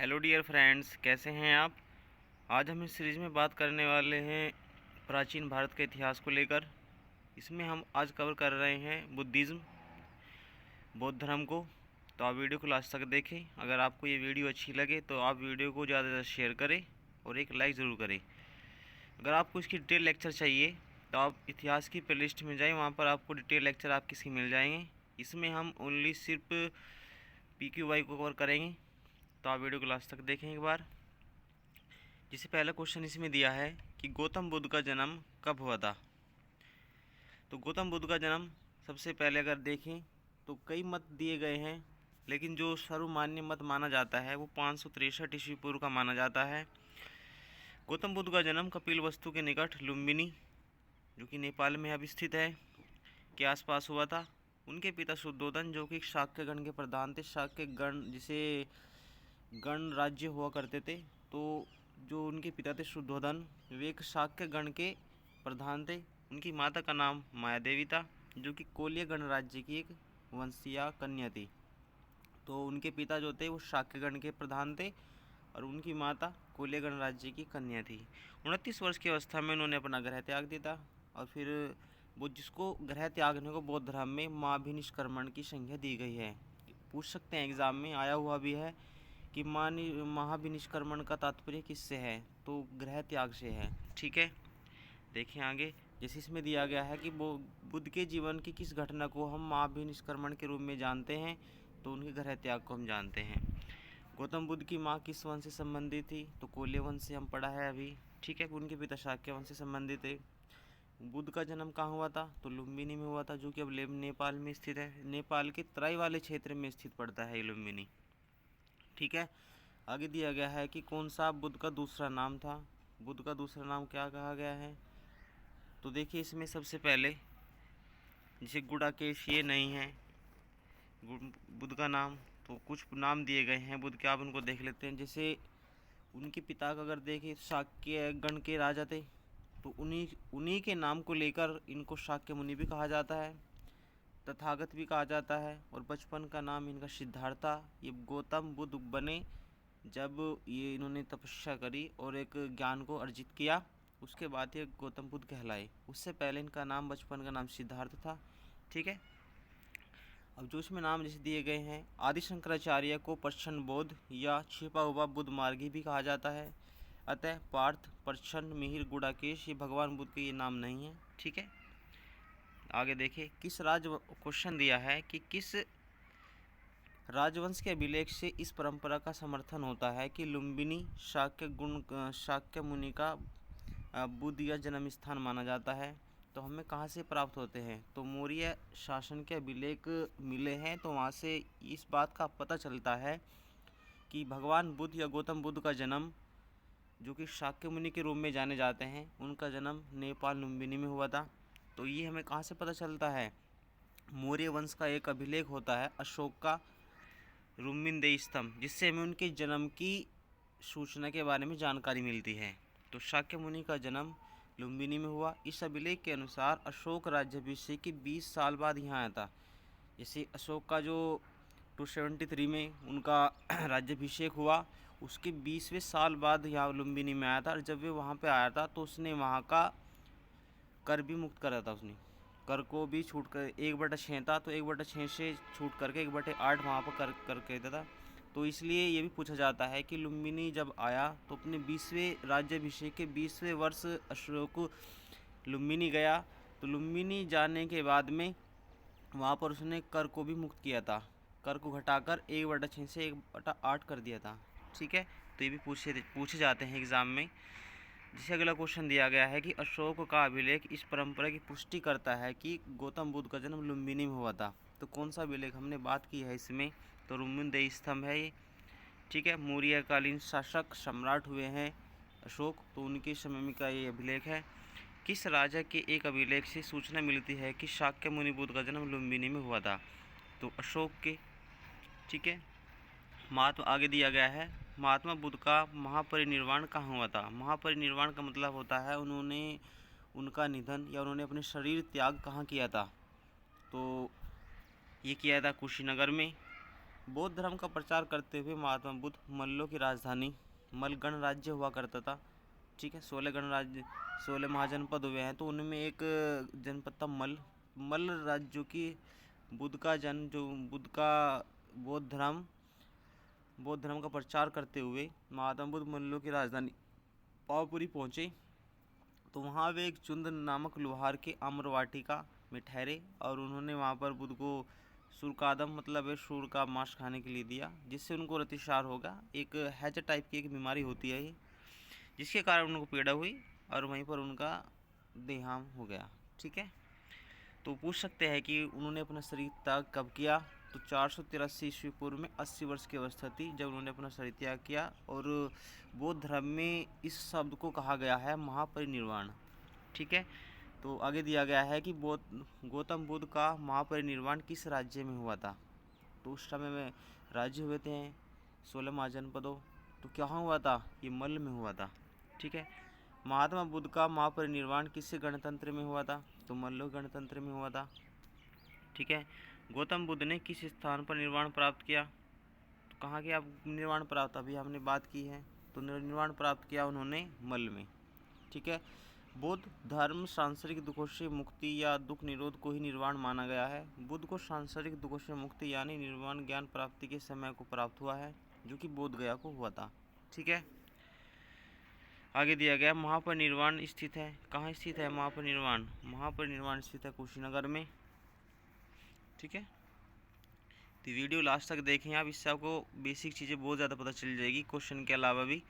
Hello dear friends, कैसे हैं आप। आज हम इस सीरीज़ में बात करने वाले हैं प्राचीन भारत के इतिहास को लेकर। इसमें हम आज कवर कर रहे हैं बुद्धिज़्म, बौद्ध धर्म को। तो आप वीडियो को लास्ट तक देखें। अगर आपको ये वीडियो अच्छी लगे तो आप वीडियो को ज़्यादा से ज़्यादा शेयर करें और एक लाइक ज़रूर करें। अगर आपको इसकी डिटेल लेक्चर चाहिए तो आप इतिहास की प्लेलिस्ट में जाएँ, वहाँ पर आपको डिटेल लेक्चर आपके इसके मिल जाएंगे। इसमें हम ओनली सिर्फ PQY को कवर करेंगे, तो आप वीडियो को लास्ट तक देखें एक बार। जिसे पहला क्वेश्चन इसमें दिया है कि गौतम बुद्ध का जन्म कब हुआ था। तो गौतम बुद्ध का जन्म सबसे पहले अगर देखें तो कई मत दिए गए हैं, लेकिन जो सर्वमान्य मत माना जाता है वो 563 ईस्वी पूर्व का माना जाता है। गौतम बुद्ध का जन्म कपिलवस्तु के निकट लुम्बिनी, जो कि नेपाल में अब स्थित है, के आसपास हुआ था। उनके पिता शुद्धोधन, जो कि शाक्य गण के प्रधान थे। शाक्य गण जिसे गण राज्य हुआ करते थे। तो जो उनके पिता थे शुद्धोधन, वे एक शाक्य गण के प्रधान थे। उनकी माता का नाम माया देवी था, जो कि कोल्य गणराज्य की एक वंशीय कन्या थी। तो उनके पिता जो थे वो शाक्य गण के प्रधान थे और उनकी माता कोल्य गणराज्य की कन्या थी। 29 वर्ष की अवस्था में उन्होंने अपना गृह त्याग दिया था। और फिर वो जिसको गृह त्यागने को बौद्ध धर्म में महाभिनिष्क्रमण की संज्ञा दी गई है। पूछ सकते हैं, एग्जाम में आया हुआ भी है कि महाभिनिष्क्रमण का तात्पर्य किससे है, तो गृह त्याग से है। ठीक है, देखें आगे। जैसे इसमें दिया गया है कि वो बुद्ध के जीवन की किस घटना को हम महाभिनिष्क्रमण के रूप में जानते हैं, तो उनके गृह त्याग को हम जानते हैं। गौतम बुद्ध की माँ किस वंश से संबंधित थी, तो कोल्य वंश से हम पढ़ा है अभी। ठीक है, उनके पिता शाक्य वंश से संबंधित थे। बुद्ध का जन्म कहाँ हुआ था, तो लुम्बिनी में हुआ था, जो कि अब नेपाल में स्थित है। नेपाल के तराई वाले क्षेत्र में स्थित पड़ता है लुम्बिनी। ठीक है, आगे दिया गया है कि कौन सा बुद्ध का दूसरा नाम था। बुद्ध का दूसरा नाम क्या कहा गया है, तो देखिए इसमें सबसे पहले जैसे गुड़ाकेश ये नहीं है बुद्ध का नाम, तो कुछ नाम दिए गए हैं बुद्ध के, आप उनको देख लेते हैं। जैसे उनके पिता का अगर देखें, शाक्य गण के राजा थे, तो उन्हीं के नाम को लेकर इनको शाक्य मुनि भी कहा जाता है, तथागत भी कहा जाता है। और बचपन का नाम इनका सिद्धार्थ था। ये गौतम बुद्ध बने जब ये इन्होंने तपस्या करी और एक ज्ञान को अर्जित किया, उसके बाद ये गौतम बुद्ध कहलाए। उससे पहले इनका नाम, बचपन का नाम सिद्धार्थ था। ठीक है, अब जो इसमें नाम जैसे दिए गए हैं, आदि शंकराचार्य को प्रच्छन्न बोध या छिपा हुआ बुद्ध मार्गी भी कहा जाता है। अतः पार्थ, प्रच्छन्न, मिहिर, गुड़ाकेश ये भगवान बुद्ध के ये नाम नहीं है। ठीक है, आगे देखिए। किस क्वेश्चन दिया है कि किस राजवंश के अभिलेख से इस परंपरा का समर्थन होता है कि लुम्बिनी शाक्य मुनि का बुद्ध या जन्म स्थान माना जाता है। तो हमें कहाँ से प्राप्त होते हैं, तो मौर्य शासन के अभिलेख मिले हैं, तो वहाँ से इस बात का पता चलता है कि भगवान बुद्ध या गौतम बुद्ध का जन्म, जो कि शाक्य मुनि के रूप में जाने जाते हैं, उनका जन्म नेपाल लुम्बिनी में हुआ था। तो ये हमें कहाँ से पता चलता है, मौर्य वंश का एक अभिलेख होता है अशोक का रुम्मिनदेही स्तंभ, जिससे हमें उनके जन्म की सूचना के बारे में जानकारी मिलती है। तो शाक्य मुनि का जन्म लुम्बिनी में हुआ। इस अभिलेख के अनुसार अशोक राज्याभिषेक के 20 साल बाद यहाँ आया था। जैसे अशोक का जो 273 में उनका राज्याभिषेक हुआ, उसके 20वें साल बाद यहाँ लुम्बिनी में आया था। और जब वे वहाँ पे आया था तो उसने वहाँ का कर भी मुक्त करा था। उसने कर को भी छूट कर 1/6 था, तो 1/6 से छूट करके 1/8 वहाँ पर कर देता था। तो इसलिए ये भी पूछा जाता है कि लुम्बिनी जब आया तो अपने 20वें राज्याभिषेक के 20वें वर्ष अशोक लुम्बिनी गया। तो लुम्बिनी जाने के बाद में वहाँ पर उसने कर को भी मुक्त किया था। कर को घटाकर 1/6 से 1/8 कर दिया था। ठीक है, तो ये भी पूछे जाते हैं एग्ज़ाम में। जिसे अगला क्वेश्चन दिया गया है कि अशोक का अभिलेख इस परंपरा की पुष्टि करता है कि गौतम बुद्ध का जन्म लुम्बिनी में हुआ था। तो कौन सा अभिलेख हमने बात की है इसमें, तो रुम्मिनदेही स्तंभ है ये। ठीक है, मौर्यकालीन शासक सम्राट हुए हैं अशोक, तो उनके समय में का ये अभिलेख है। किस राजा के एक अभिलेख से सूचना मिलती है कि शाक्य मुनि बुद्ध का जन्म लुम्बिनी में हुआ था, तो अशोक के। ठीक है, महात्मा आगे दिया गया है, महात्मा बुद्ध का महापरिनिर्वाण कहाँ हुआ था। महापरिनिर्वाण का मतलब होता है उन्होंने, उनका निधन या उन्होंने अपने शरीर त्याग कहाँ किया था, तो ये किया था कुशीनगर में। बौद्ध धर्म का प्रचार करते हुए महात्मा बुद्ध मल्लों की राजधानी मल गणराज्य हुआ करता था। ठीक है, 16 गणराज्य 16 महाजनपद हुए हैं, तो उनमें एक जनपद था मल। मल राज्यों की बुद्ध का जन्म जो बौद्ध धर्म का प्रचार करते हुए महात्मा बुद्ध मल्लों की राजधानी पावापुरी पहुँचे। तो वहाँ वे एक चुंद नामक लोहार के आम्रवाटिका में ठहरे और उन्होंने वहाँ पर बुद्ध को सूरकादम मतलब है सूर का मांस खाने के लिए दिया, जिससे उनको रतिसार होगा। एक हैजा टाइप की एक बीमारी होती है ये, जिसके कारण उनको पीड़ा हुई और वहीं पर उनका देहांत हो गया। ठीक है, तो पूछ सकते हैं कि उन्होंने अपना शरीर त्याग कब किया। तो 483 ईस्वी पूर्व में 80 वर्ष की अवस्था थी जब उन्होंने अपना शरीर त्याग किया। और बौद्ध धर्म में इस शब्द को कहा गया है महापरिनिर्वाण। ठीक है, तो आगे दिया गया है कि गौतम बुद्ध का महापरिनिर्वाण किस राज्य में हुआ था। तो उस समय में राज्य हुए थे 16 महाजनपदों। तो कहाँ हुआ था, ये मल्ल में हुआ था। ठीक है, महात्मा बुद्ध का महापरिनिर्वाण किस गणतंत्र में हुआ था, तो मल्ल गणतंत्र में हुआ था। ठीक है, गौतम बुद्ध ने किस स्थान पर निर्वाण प्राप्त किया, तो कहाँ किया निर्वाण प्राप्त, अभी हमने बात की है। तो निर्वाण प्राप्त किया उन्होंने मल्ल में। ठीक है, बौद्ध धर्म सांसारिक दुखों से मुक्ति या दुख निरोध को ही निर्वाण माना गया है। बुद्ध को सांसारिक दुखों से मुक्ति यानी निर्वाण ज्ञान प्राप्ति के समय को प्राप्त हुआ है, जो कि बोध गया को हुआ था। ठीक है, आगे दिया गया महापरिनिर्वाण स्थित है, कहाँ स्थित है महापरिनिर्वाण, महापरिनिर्वाण स्थित है कुशीनगर में। ठीक है, तो वीडियो लास्ट तक देखें आप, इससे आपको बेसिक चीज़ें बहुत ज़्यादा पता चल जाएगी क्वेश्चन के अलावा भी।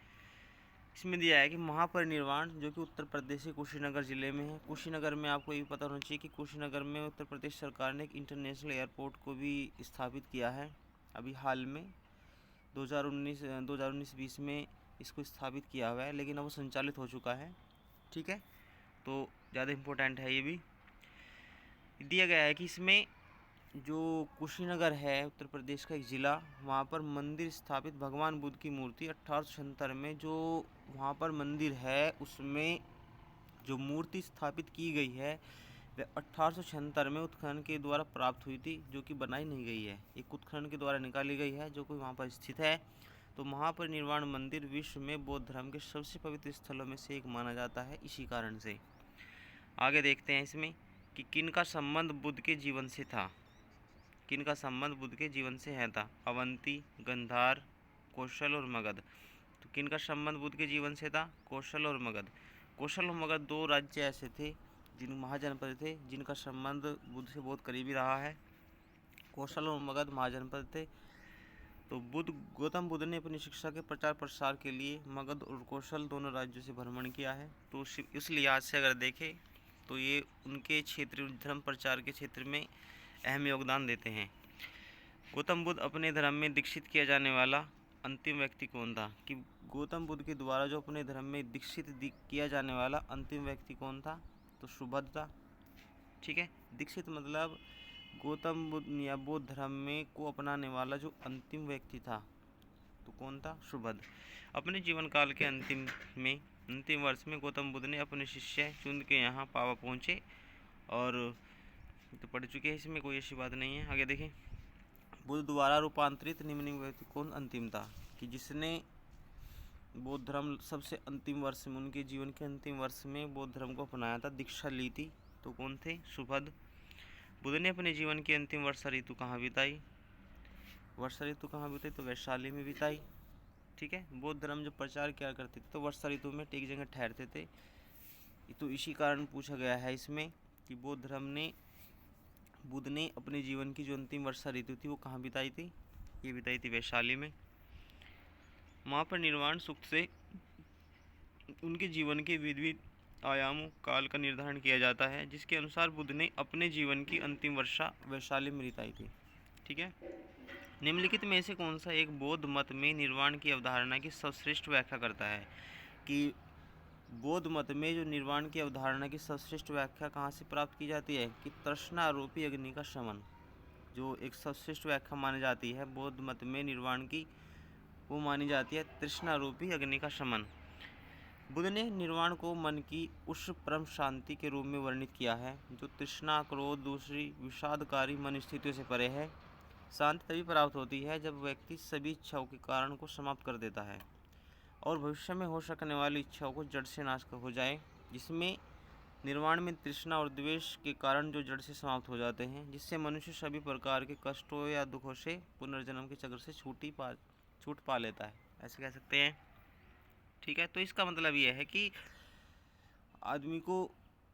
इसमें दिया है कि महापरिनिर्वाण जो कि उत्तर प्रदेश के कुशीनगर ज़िले में है। कुशीनगर में आपको ये पता होना चाहिए कि कुशीनगर में उत्तर प्रदेश सरकार ने एक इंटरनेशनल एयरपोर्ट को भी स्थापित किया है अभी हाल में 2019-20 में इसको स्थापित किया हुआ है, लेकिन अब वो संचालित हो चुका है। ठीक है, तो ज़्यादा इम्पोर्टेंट है ये भी। दिया गया है कि इसमें जो कुशीनगर है उत्तर प्रदेश का एक ज़िला, वहाँ पर मंदिर स्थापित भगवान बुद्ध की मूर्ति 1876 में जो वहाँ पर मंदिर है उसमें जो मूर्ति स्थापित की गई है वह 1876 में उत्खनन के द्वारा प्राप्त हुई थी, जो कि बनाई नहीं गई है, एक उत्खनन के द्वारा निकाली गई है जो कि वहाँ पर स्थित है। तो महापरिनिर्वाण मंदिर विश्व में बौद्ध धर्म के सबसे पवित्र स्थलों में से एक माना जाता है इसी कारण से। आगे देखते हैं इसमें कि किन का संबंध बुद्ध के जीवन से था, किन का संबंध बुद्ध के जीवन से है था, अवंती, गंधार, कौशल और मगध। तो किन का संबंध बुद्ध के जीवन से था, कौशल और मगध। कौशल और मगध दो राज्य ऐसे थे जिन महाजनपद थे जिनका संबंध बुद्ध से बहुत करीबी रहा है। कौशल और मगध महाजनपद थे। तो गौतम बुद्ध ने अपनी शिक्षा के प्रचार प्रसार के लिए मगध और कौशल दोनों राज्यों से भ्रमण किया है। तो इस लिहाज से अगर देखें तो ये उनके क्षेत्र धर्म प्रचार के क्षेत्र में अहम योगदान देते हैं। गौतम बुद्ध अपने धर्म में दीक्षित किया जाने वाला अंतिम व्यक्ति कौन था, कि गौतम बुद्ध के द्वारा जो अपने धर्म में दीक्षित किया जाने वाला अंतिम व्यक्ति कौन था, तो सुभद्र था। ठीक है, दीक्षित मतलब गौतम बुद्ध या बौद्ध धर्म में को अपनाने वाला जो अंतिम व्यक्ति था तो कौन था, सुभद्र। अपने जीवन काल के अंतिम वर्ष में गौतम बुद्ध ने अपने शिष्य चुंद के यहाँ पावा पहुँचे और तो पढ़ चुके हैं, इसमें कोई ऐसी बात नहीं है। आगे देखें, बुद्ध द्वारा रूपांतरित निम्न व्यक्ति कौन अंतिम था, कि जिसने बौद्ध धर्म सबसे अंतिम वर्ष में उनके जीवन के अंतिम वर्ष में बौद्ध धर्म को अपनाया था, दीक्षा ली थी, तो कौन थे, सुभद्र। बुद्ध ने अपने जीवन की अंतिम वर्षा ऋतु कहाँ बिताई, वर्षा ऋतु कहाँ बिताई, तो वैशाली में बिताई। ठीक है, बौद्ध धर्म जब प्रचार किया करते थे तो वर्षा ऋतु में एक जगह ठहरते थे। तो इसी कारण पूछा गया है इसमें कि बुद्ध ने अपने जीवन की जो अंतिम वर्षा ऋतु थी वो कहाँ बिताई थी, ये बिताई थी वैशाली में। महापरिनिर्वाण सूक्त से उनके जीवन के विविध आयामों काल का निर्धारण किया जाता है, जिसके अनुसार बुद्ध ने अपने जीवन की अंतिम वर्षा वैशाली में बिताई थी। ठीक है, निम्नलिखित में से कौन सा एक बौद्ध मत में निर्वाण की अवधारणा की सर्वश्रेष्ठ व्याख्या करता है, कि बौद्ध मत में जो निर्वाण की अवधारणा की सर्वश्रेष्ठ व्याख्या कहाँ से प्राप्त की जाती है, कि तृष्णा आरोपी अग्नि का शमन जो एक सर्वश्रेष्ठ व्याख्या मानी जाती है बौद्ध मत में निर्वाण की, वो मानी जाती है तृष्णा आरोपी अग्नि का शमन। बुद्ध ने निर्वाण को मन की उस परम शांति के रूप में वर्णित किया है जो तृष्णा, क्रोध, दूसरी विषादकारी मन स्थितियों से परे है। शांति तभी प्राप्त होती है जब व्यक्ति सभी इच्छाओं के कारण को समाप्त कर देता है और भविष्य में हो सकने वाली इच्छाओं को जड़ से नाश हो जाए, जिसमें निर्वाण में तृष्णा और द्वेष के कारण जो जड़ से समाप्त हो जाते हैं, जिससे मनुष्य सभी प्रकार के कष्टों या दुखों से पुनर्जन्म के चक्र से छूट पा लेता है, ऐसे कह सकते हैं। ठीक है, तो इसका मतलब यह है कि आदमी को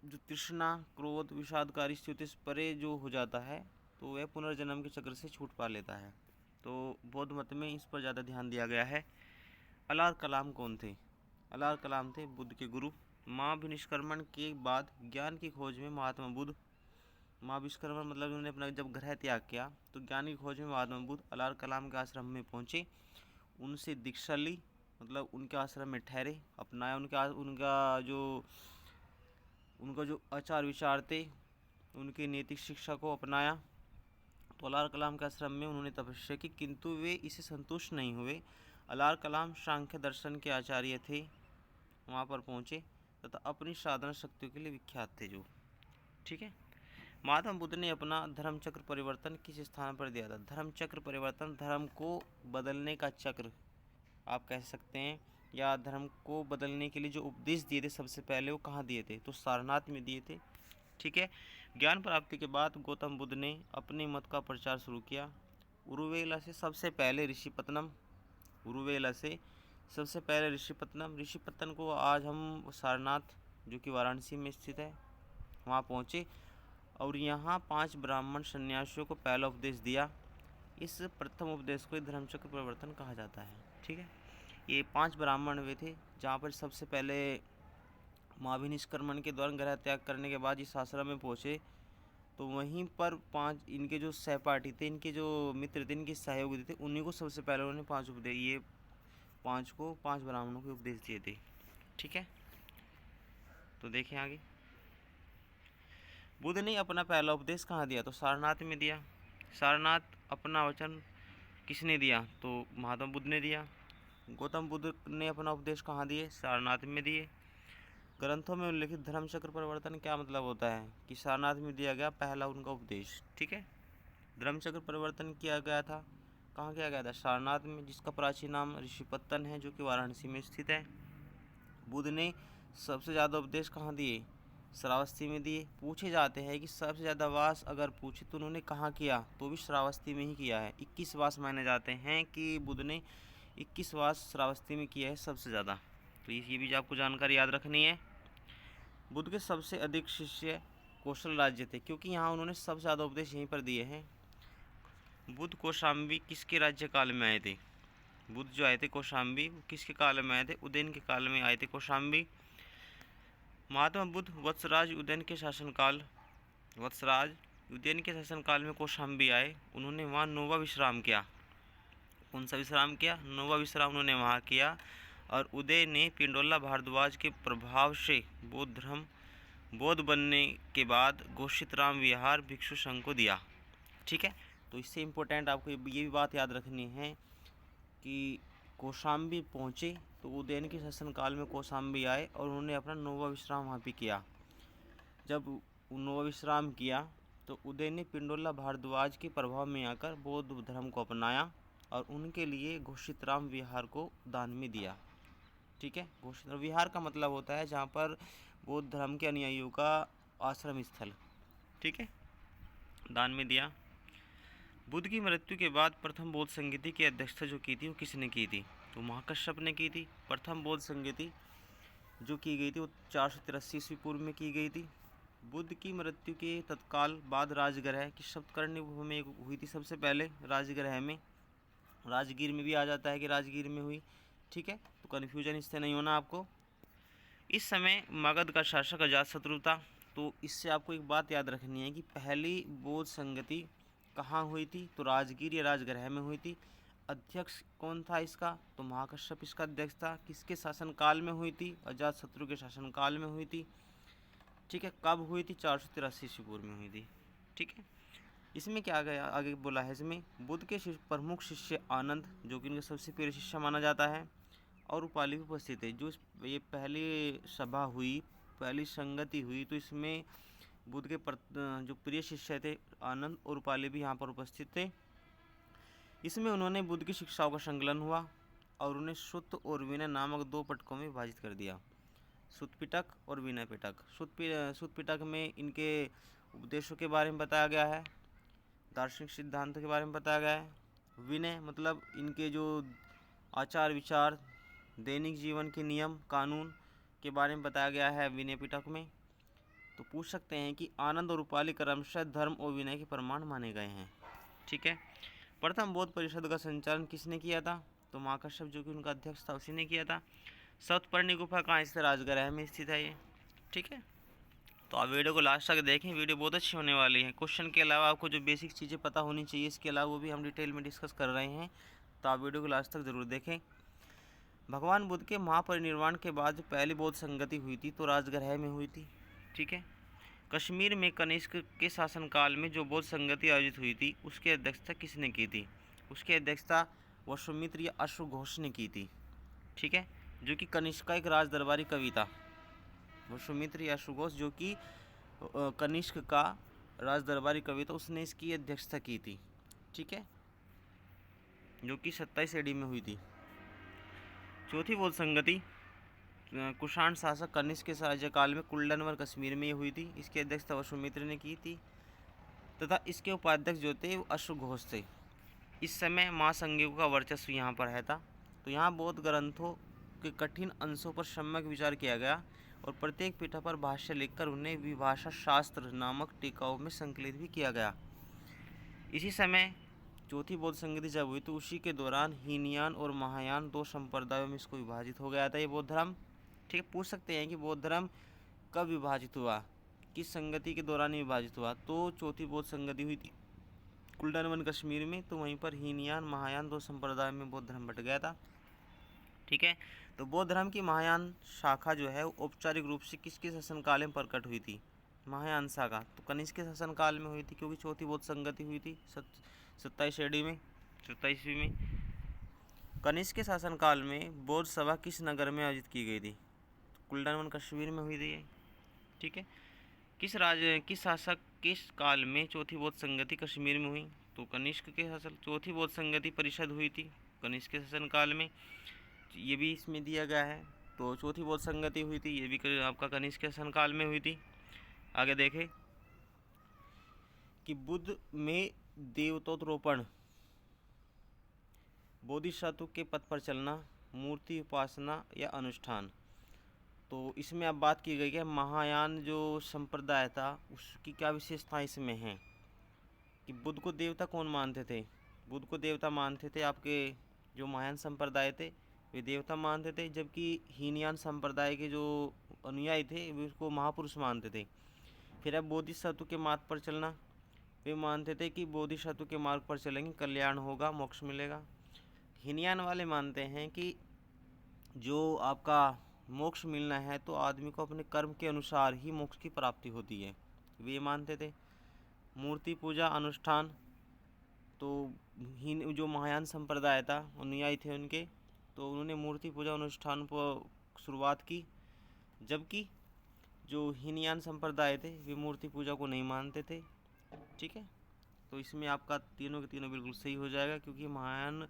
जो तृष्णा, क्रोध, विषादकारी स्थिति से परे जो हो जाता है तो वह पुनर्जन्म के चक्र से छूट पा लेता है। तो बौद्ध मत में इस पर ज़्यादा ध्यान दिया गया है। अलार कलाम कौन थे? अलार कलाम थे बुद्ध के गुरु। महाविनिष्क्रमण के बाद ज्ञान की खोज में महात्मा बुद्ध, महाविनिष्क्रमण मतलब उन्होंने अपना जब ग्रह त्याग किया तो ज्ञान की खोज में महात्मा बुद्ध अलार कलाम के आश्रम में पहुँचे, उनसे दीक्षा ली, मतलब उनके आश्रम में ठहरे, अपनाया उनका जो आचार विचार थे, उनकी नैतिक शिक्षा को अपनाया। तो अलार कलाम के आश्रम में उन्होंने तपस्या की, किंतु वे इससे संतुष्ट नहीं हुए। अलार कलाम सांख्य दर्शन के आचार्य थे, वहाँ पर पहुँचे तथा अपनी साधना शक्तियों के लिए विख्यात थे जो। ठीक है, महात्मा बुद्ध ने अपना धर्म चक्र परिवर्तन किस स्थान पर दिया था? धर्म चक्र परिवर्तन, धर्म को बदलने का चक्र आप कह सकते हैं, या धर्म को बदलने के लिए जो उपदेश दिए थे सबसे पहले वो कहाँ दिए थे? तो सारनाथ में दिए थे। ठीक है, ज्ञान प्राप्ति के बाद गौतम बुद्ध ने अपने मत का प्रचार शुरू किया। उरुवेला से सबसे पहले ऋषिपत्तनम, ऋषिपत्तन को आज हम सारनाथ जो कि वाराणसी में स्थित है वहाँ पहुँचे और यहाँ 5 ब्राह्मण सन्यासियों को पहला उपदेश दिया। इस प्रथम उपदेश को धर्मचक्र परिवर्तन कहा जाता है। ठीक है, ये 5 ब्राह्मण वे थे जहाँ पर सबसे पहले महाविनिष्क्रमण के दौरान ग्रह त्याग करने के बाद इस आश्रम में पहुँचे, तो वहीं पर 5 इनके जो सहपाठी थे, इनके जो मित्र थे, इनके सहयोगी थे, उन्हीं को सबसे पहले उन्होंने 5 ब्राह्मणों के उपदेश दिए थे। ठीक है, तो देखें आगे। बुद्ध ने अपना पहला उपदेश कहाँ दिया? तो सारनाथ में दिया। सारनाथ अपना वचन किसने दिया? तो महात्मा बुद्ध ने दिया। गौतम बुद्ध ने अपना उपदेश कहाँ दिए? सारनाथ में दिए। ग्रंथों में उल्लिखित धर्मचक्र परिवर्तन क्या मतलब होता है? कि सारनाथ में दिया गया पहला उनका उपदेश। ठीक है, धर्मचक्र परिवर्तन किया गया था, कहाँ किया गया था? सारनाथ में, जिसका प्राचीन नाम ऋषिपत्तन है जो कि वाराणसी में स्थित है। बुद्ध ने सबसे ज़्यादा उपदेश कहाँ दिए? श्रावस्ती में दिए। पूछे जाते हैं कि सबसे ज़्यादा वास अगर पूछे तो उन्होंने कहाँ किया? तो भी श्रावस्ती में ही किया है। 21 वास माने जाते हैं कि बुद्ध ने 21 वास श्रावस्ती में किया है सबसे ज़्यादा। तो ये भी आपको जानकारी याद रखनी है। बुद्ध के सबसे अधिक शिष्य कौशल राज्य थे, क्योंकि यहाँ उन्होंने सबसे ज़्यादा उपदेश यहीं पर दिए हैं। बुद्ध कौशाम्बी किसके राज्य काल में आए थे? बुद्ध जो आए थे कौशाम्बी, किसके काल में आए थे? उदयन के काल में आए थे कौशाम्बी। महात्मा बुद्ध वत्सराज उदयन के शासनकाल में कौशाम्बी आए। उन्होंने वहाँ नौवा विश्राम किया। कौन सा विश्राम किया? नौवा विश्राम उन्होंने वहाँ किया। और उदय ने पिंडोला भारद्वाज के प्रभाव से बौद्ध बनने के बाद घोषित राम विहार भिक्षु संघ को दिया। ठीक है, तो इससे इम्पोर्टेंट आपको ये भी बात याद रखनी है कि कौशाम्बी पहुँचे तो उदयन के शासनकाल में कौशाम्बी आए और उन्होंने अपना नौवा विश्राम वहाँ पे किया। जब नौवा विश्राम किया तो उदय ने पिंडोला भारद्वाज के प्रभाव में आकर बौद्ध धर्म को अपनाया और उनके लिए घोषित राम विहार को दान में दिया। ठीक है, घोषित विहार का मतलब होता है जहाँ पर बौद्ध धर्म के अनुयायियों का आश्रम स्थल। ठीक है, दान में दिया। बुद्ध की मृत्यु के बाद प्रथम बौद्ध संगीति की अध्यक्षता जो की थी वो किसने की थी? तो महाकश्यप ने की थी। प्रथम बौद्ध संगीति जो की गई थी वो 483 ईस्वी पूर्व में की गई थी। बुद्ध की मृत्यु के तत्काल बाद राजगृह की सप्तकर्णी में हुई थी सबसे पहले, राजगृह में। राजगीर में भी आ जाता है कि राजगीर में हुई। ठीक है, तो कन्फ्यूजन इससे नहीं होना आपको। इस समय मगध का शासक अजातशत्रु था। तो इससे आपको एक बात याद रखनी है कि पहली बौद्ध संगति कहाँ हुई थी? तो राजगीर या राजगृह में हुई थी। अध्यक्ष कौन था इसका? तो महाकश्यप इसका अध्यक्ष था। किसके शासनकाल में हुई थी? अजातशत्रु के शासनकाल में हुई थी। ठीक है, कब हुई थी? 483 ईस्वी पूर्व में हुई थी। ठीक है, इसमें क्या आगे बोला है? इसमें बुद्ध के प्रमुख शिष्य आनंद जो कि इनका सबसे प्रिय शिष्य माना जाता है और उपालि भी उपस्थित है। जो ये पहली सभा हुई, पहली संगति हुई, तो इसमें बुद्ध के जो प्रिय शिष्य थे आनंद और उपालि भी यहाँ पर उपस्थित थे। इसमें उन्होंने बुद्ध की शिक्षाओं का संकलन हुआ और उन्हें सुत्त और विनय नामक दो पिटकों में विभाजित कर दिया। सुत्त पिटक और विनय पिटक। सुत्त पिटक में इनके उपदेशों के बारे में बताया गया है, दार्शनिक सिद्धांतों के बारे में बताया गया है। विनय मतलब इनके जो आचार विचार, दैनिक जीवन के नियम कानून के बारे में बताया गया है विनय पिटक में। तो पूछ सकते हैं कि आनंद और रूपाली क्रमशः धर्म और विनय के प्रमाण माने गए हैं। ठीक है। प्रथम बौद्ध परिषद का संचालन किसने किया था? तो महाकश्यप जो कि उनका अध्यक्ष था उसी ने किया था। सप्तपर्णी गुफा कहाँ स्थित? राजगृह में स्थित है ये। ठीक है। तो आप वीडियो को लास्ट तक देखें, वीडियो बहुत अच्छी होने वाली है। क्वेश्चन के अलावा आपको जो बेसिक चीज़ें पता होनी चाहिए इसके अलावा वो भी हम डिटेल में डिस्कस कर रहे हैं, तो आप वीडियो को लास्ट तक ज़रूर देखें। भगवान बुद्ध के महापरिनिर्वाण के बाद जो पहली बौद्ध संगति हुई थी तो राजगृह में हुई थी। ठीक है। कश्मीर में कनिष्क के शासनकाल में जो बौद्ध संगति आयोजित हुई थी उसकी अध्यक्षता किसने की थी? उसकी अध्यक्षता वसुमित्र या अश्वघोष ने की थी। ठीक है। जो कि कनिष्क का एक राज दरबारी कवि था। वसुमित्र या अश्वघोष जो कि कनिष्क का राज दरबारी कवि था, उसने इसकी अध्यक्षता की थी। ठीक है। जो कि 27 AD में हुई थी। चौथी बौद्ध संगति कुषाण शासक कनिष्क के राज्यकाल में कुल्लनवर कश्मीर में हुई थी। इसकी अध्यक्षता वसुमित्र ने की थी तथा इसके उपाध्यक्ष जो थे वो अश्वघोष थे। इस समय महासंघियों का वर्चस्व यहाँ पर है था। तो यहाँ बौद्ध ग्रंथों के कठिन अंशों पर सम्यक विचार किया गया और प्रत्येक पीठा पर भाष्य लिखकर उन्हें विभाषा शास्त्र नामक टीकाओं में संकलित भी किया गया। इसी समय चौथी बौद्ध संगति जब हुई तो उसी के दौरान हीनयान और महायान दो संप्रदायों में इसको विभाजित हो गया था ये बौद्ध धर्म। ठीक है। पूछ सकते हैं कि बौद्ध धर्म कब विभाजित हुआ, किस संगति के दौरान विभाजित हुआ? तो चौथी बौद्ध संगति हुई थी कुल्लनवन कश्मीर में, तो वहीं पर हीनयान महायान दो संप्रदाय में बौद्ध धर्म बट गया था। ठीक है। तो बौद्ध धर्म की महायान शाखा जो है औपचारिक रूप से किसके शासनकाल में प्रकट हुई थी? महायान शाखा तो कनिष्क के शासनकाल में हुई थी, क्योंकि चौथी बौद्ध संगति हुई थी 27 AD में, 27वीं में। कनिष्क के शासनकाल में बौद्ध सभा किस नगर में आयोजित की गई थी? कुल्लनवन कश्मीर में हुई थी ये। ठीक है। किस शासक किस काल में चौथी बौद्ध संगति कश्मीर में हुई? तो कनिष्क के शासन। चौथी बौद्ध संगति परिषद हुई थी कनिष्क के शासनकाल में, ये भी इसमें दिया गया है। तो चौथी बौद्ध संगति हुई थी, ये भी आपका कनिष्क के शासनकाल में हुई थी। आगे देखें कि बुद्ध में देवतोत्रोपण, बोधिसत्व के पथ पर चलना, मूर्ति उपासना या अनुष्ठान। तो इसमें अब बात की गई है महायान जो संप्रदाय था उसकी क्या विशेषता इसमें है कि बुद्ध को देवता कौन मानते थे? बुद्ध को देवता मानते थे आपके जो महायान संप्रदाय थे वे देवता मानते थे, जबकि हीनयान संप्रदाय के जो अनुयायी थे वे उसको महापुरुष मानते थे। फिर अब बोधिसत्व के मार्ग पर चलना, वे मानते थे कि बोधिसत्व के मार्ग पर चलेंगे कल्याण होगा, मोक्ष मिलेगा। हीनयान वाले मानते हैं कि जो आपका मोक्ष मिलना है तो आदमी को अपने कर्म के अनुसार ही मोक्ष की प्राप्ति होती है, वे मानते थे। मूर्ति पूजा अनुष्ठान, तो जो महायान संप्रदाय था अनुयायी थे उनके, तो उन्होंने मूर्ति पूजा अनुष्ठान पर शुरुआत की, जबकि जो हीनयान संप्रदाय थे वे मूर्ति पूजा को नहीं मानते थे। ठीक है। तो इसमें आपका तीनों के तीनों बिल्कुल सही हो जाएगा, क्योंकि महायान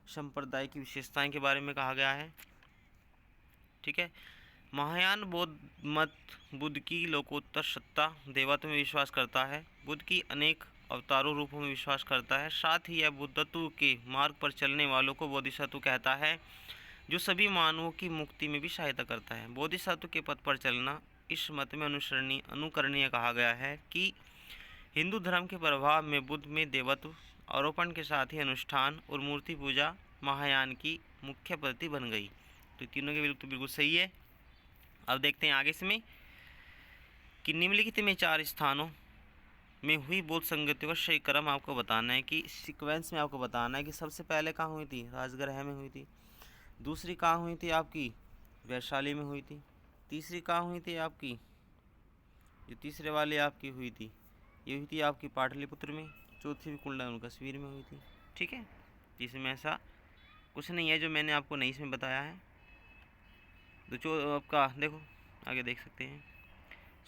संप्रदाय की विशेषताएं के बारे में कहा गया है। ठीक है। महायान बौद्ध मत बुद्ध की लोकोत्तर सत्ता देवत्व में विश्वास करता है, बुद्ध की अनेक अवतारों रूपों में विश्वास करता है। साथ ही यह बुद्धत्व के मार्ग पर चलने वालों को बोधिसत्व कहता है, जो सभी मानवों की मुक्ति में भी सहायता करता है। बोधिसत्व के पथ पर चलना इस मत में अनुकरणीय कहा गया है कि हिंदू धर्म के प्रभाव में बुद्ध में देवत्व आरोपण के साथ ही अनुष्ठान और मूर्ति पूजा महायान की मुख्य पद्धति बन गई। तो तीनों के बिल्कुल सही है। अब देखते हैं आगे इसमें कि निम्नलिखित में 4 स्थानों में हुई बौद्ध संगतियों का सही क्रम आपको बताना है, कि सीक्वेंस में आपको बताना है कि सबसे पहले कहाँ हुई थी? राजगृह में हुई थी। दूसरी कहाँ हुई थी आपकी? वैशाली में हुई थी। तीसरी कहाँ हुई थी आपकी? जो तीसरे वाली आपकी हुई थी ये हुई थी आपकी पाटलिपुत्र में। चौथी भी कुल्लनवन कश्मीर में हुई थी। ठीक है। इसमें ऐसा कुछ नहीं है जो मैंने आपको नहीं इसमें बताया है। तो जो आपका देखो आगे देख सकते हैं।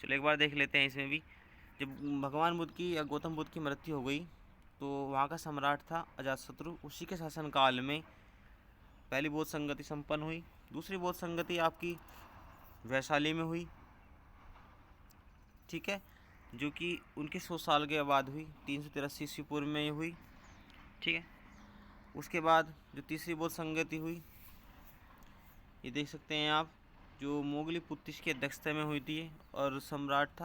चलो एक बार देख लेते हैं इसमें भी। जब भगवान बुद्ध की या गौतम बुद्ध की मृत्यु हो गई तो वहाँ का सम्राट था अजातशत्रु। उसी के शासनकाल में पहली बौद्ध संगति संपन्न हुई। दूसरी बौद्ध संगति आपकी वैशाली में हुई, ठीक है, जो कि उनके 100 साल के बाद हुई, 383 ईस्वी पूर्व में ये हुई, ठीक है। उसके बाद जो तीसरी बौद्ध संगति हुई, ये देख सकते हैं आप, जो मोगली पुत्तिश की अध्यक्षता में हुई थी और सम्राट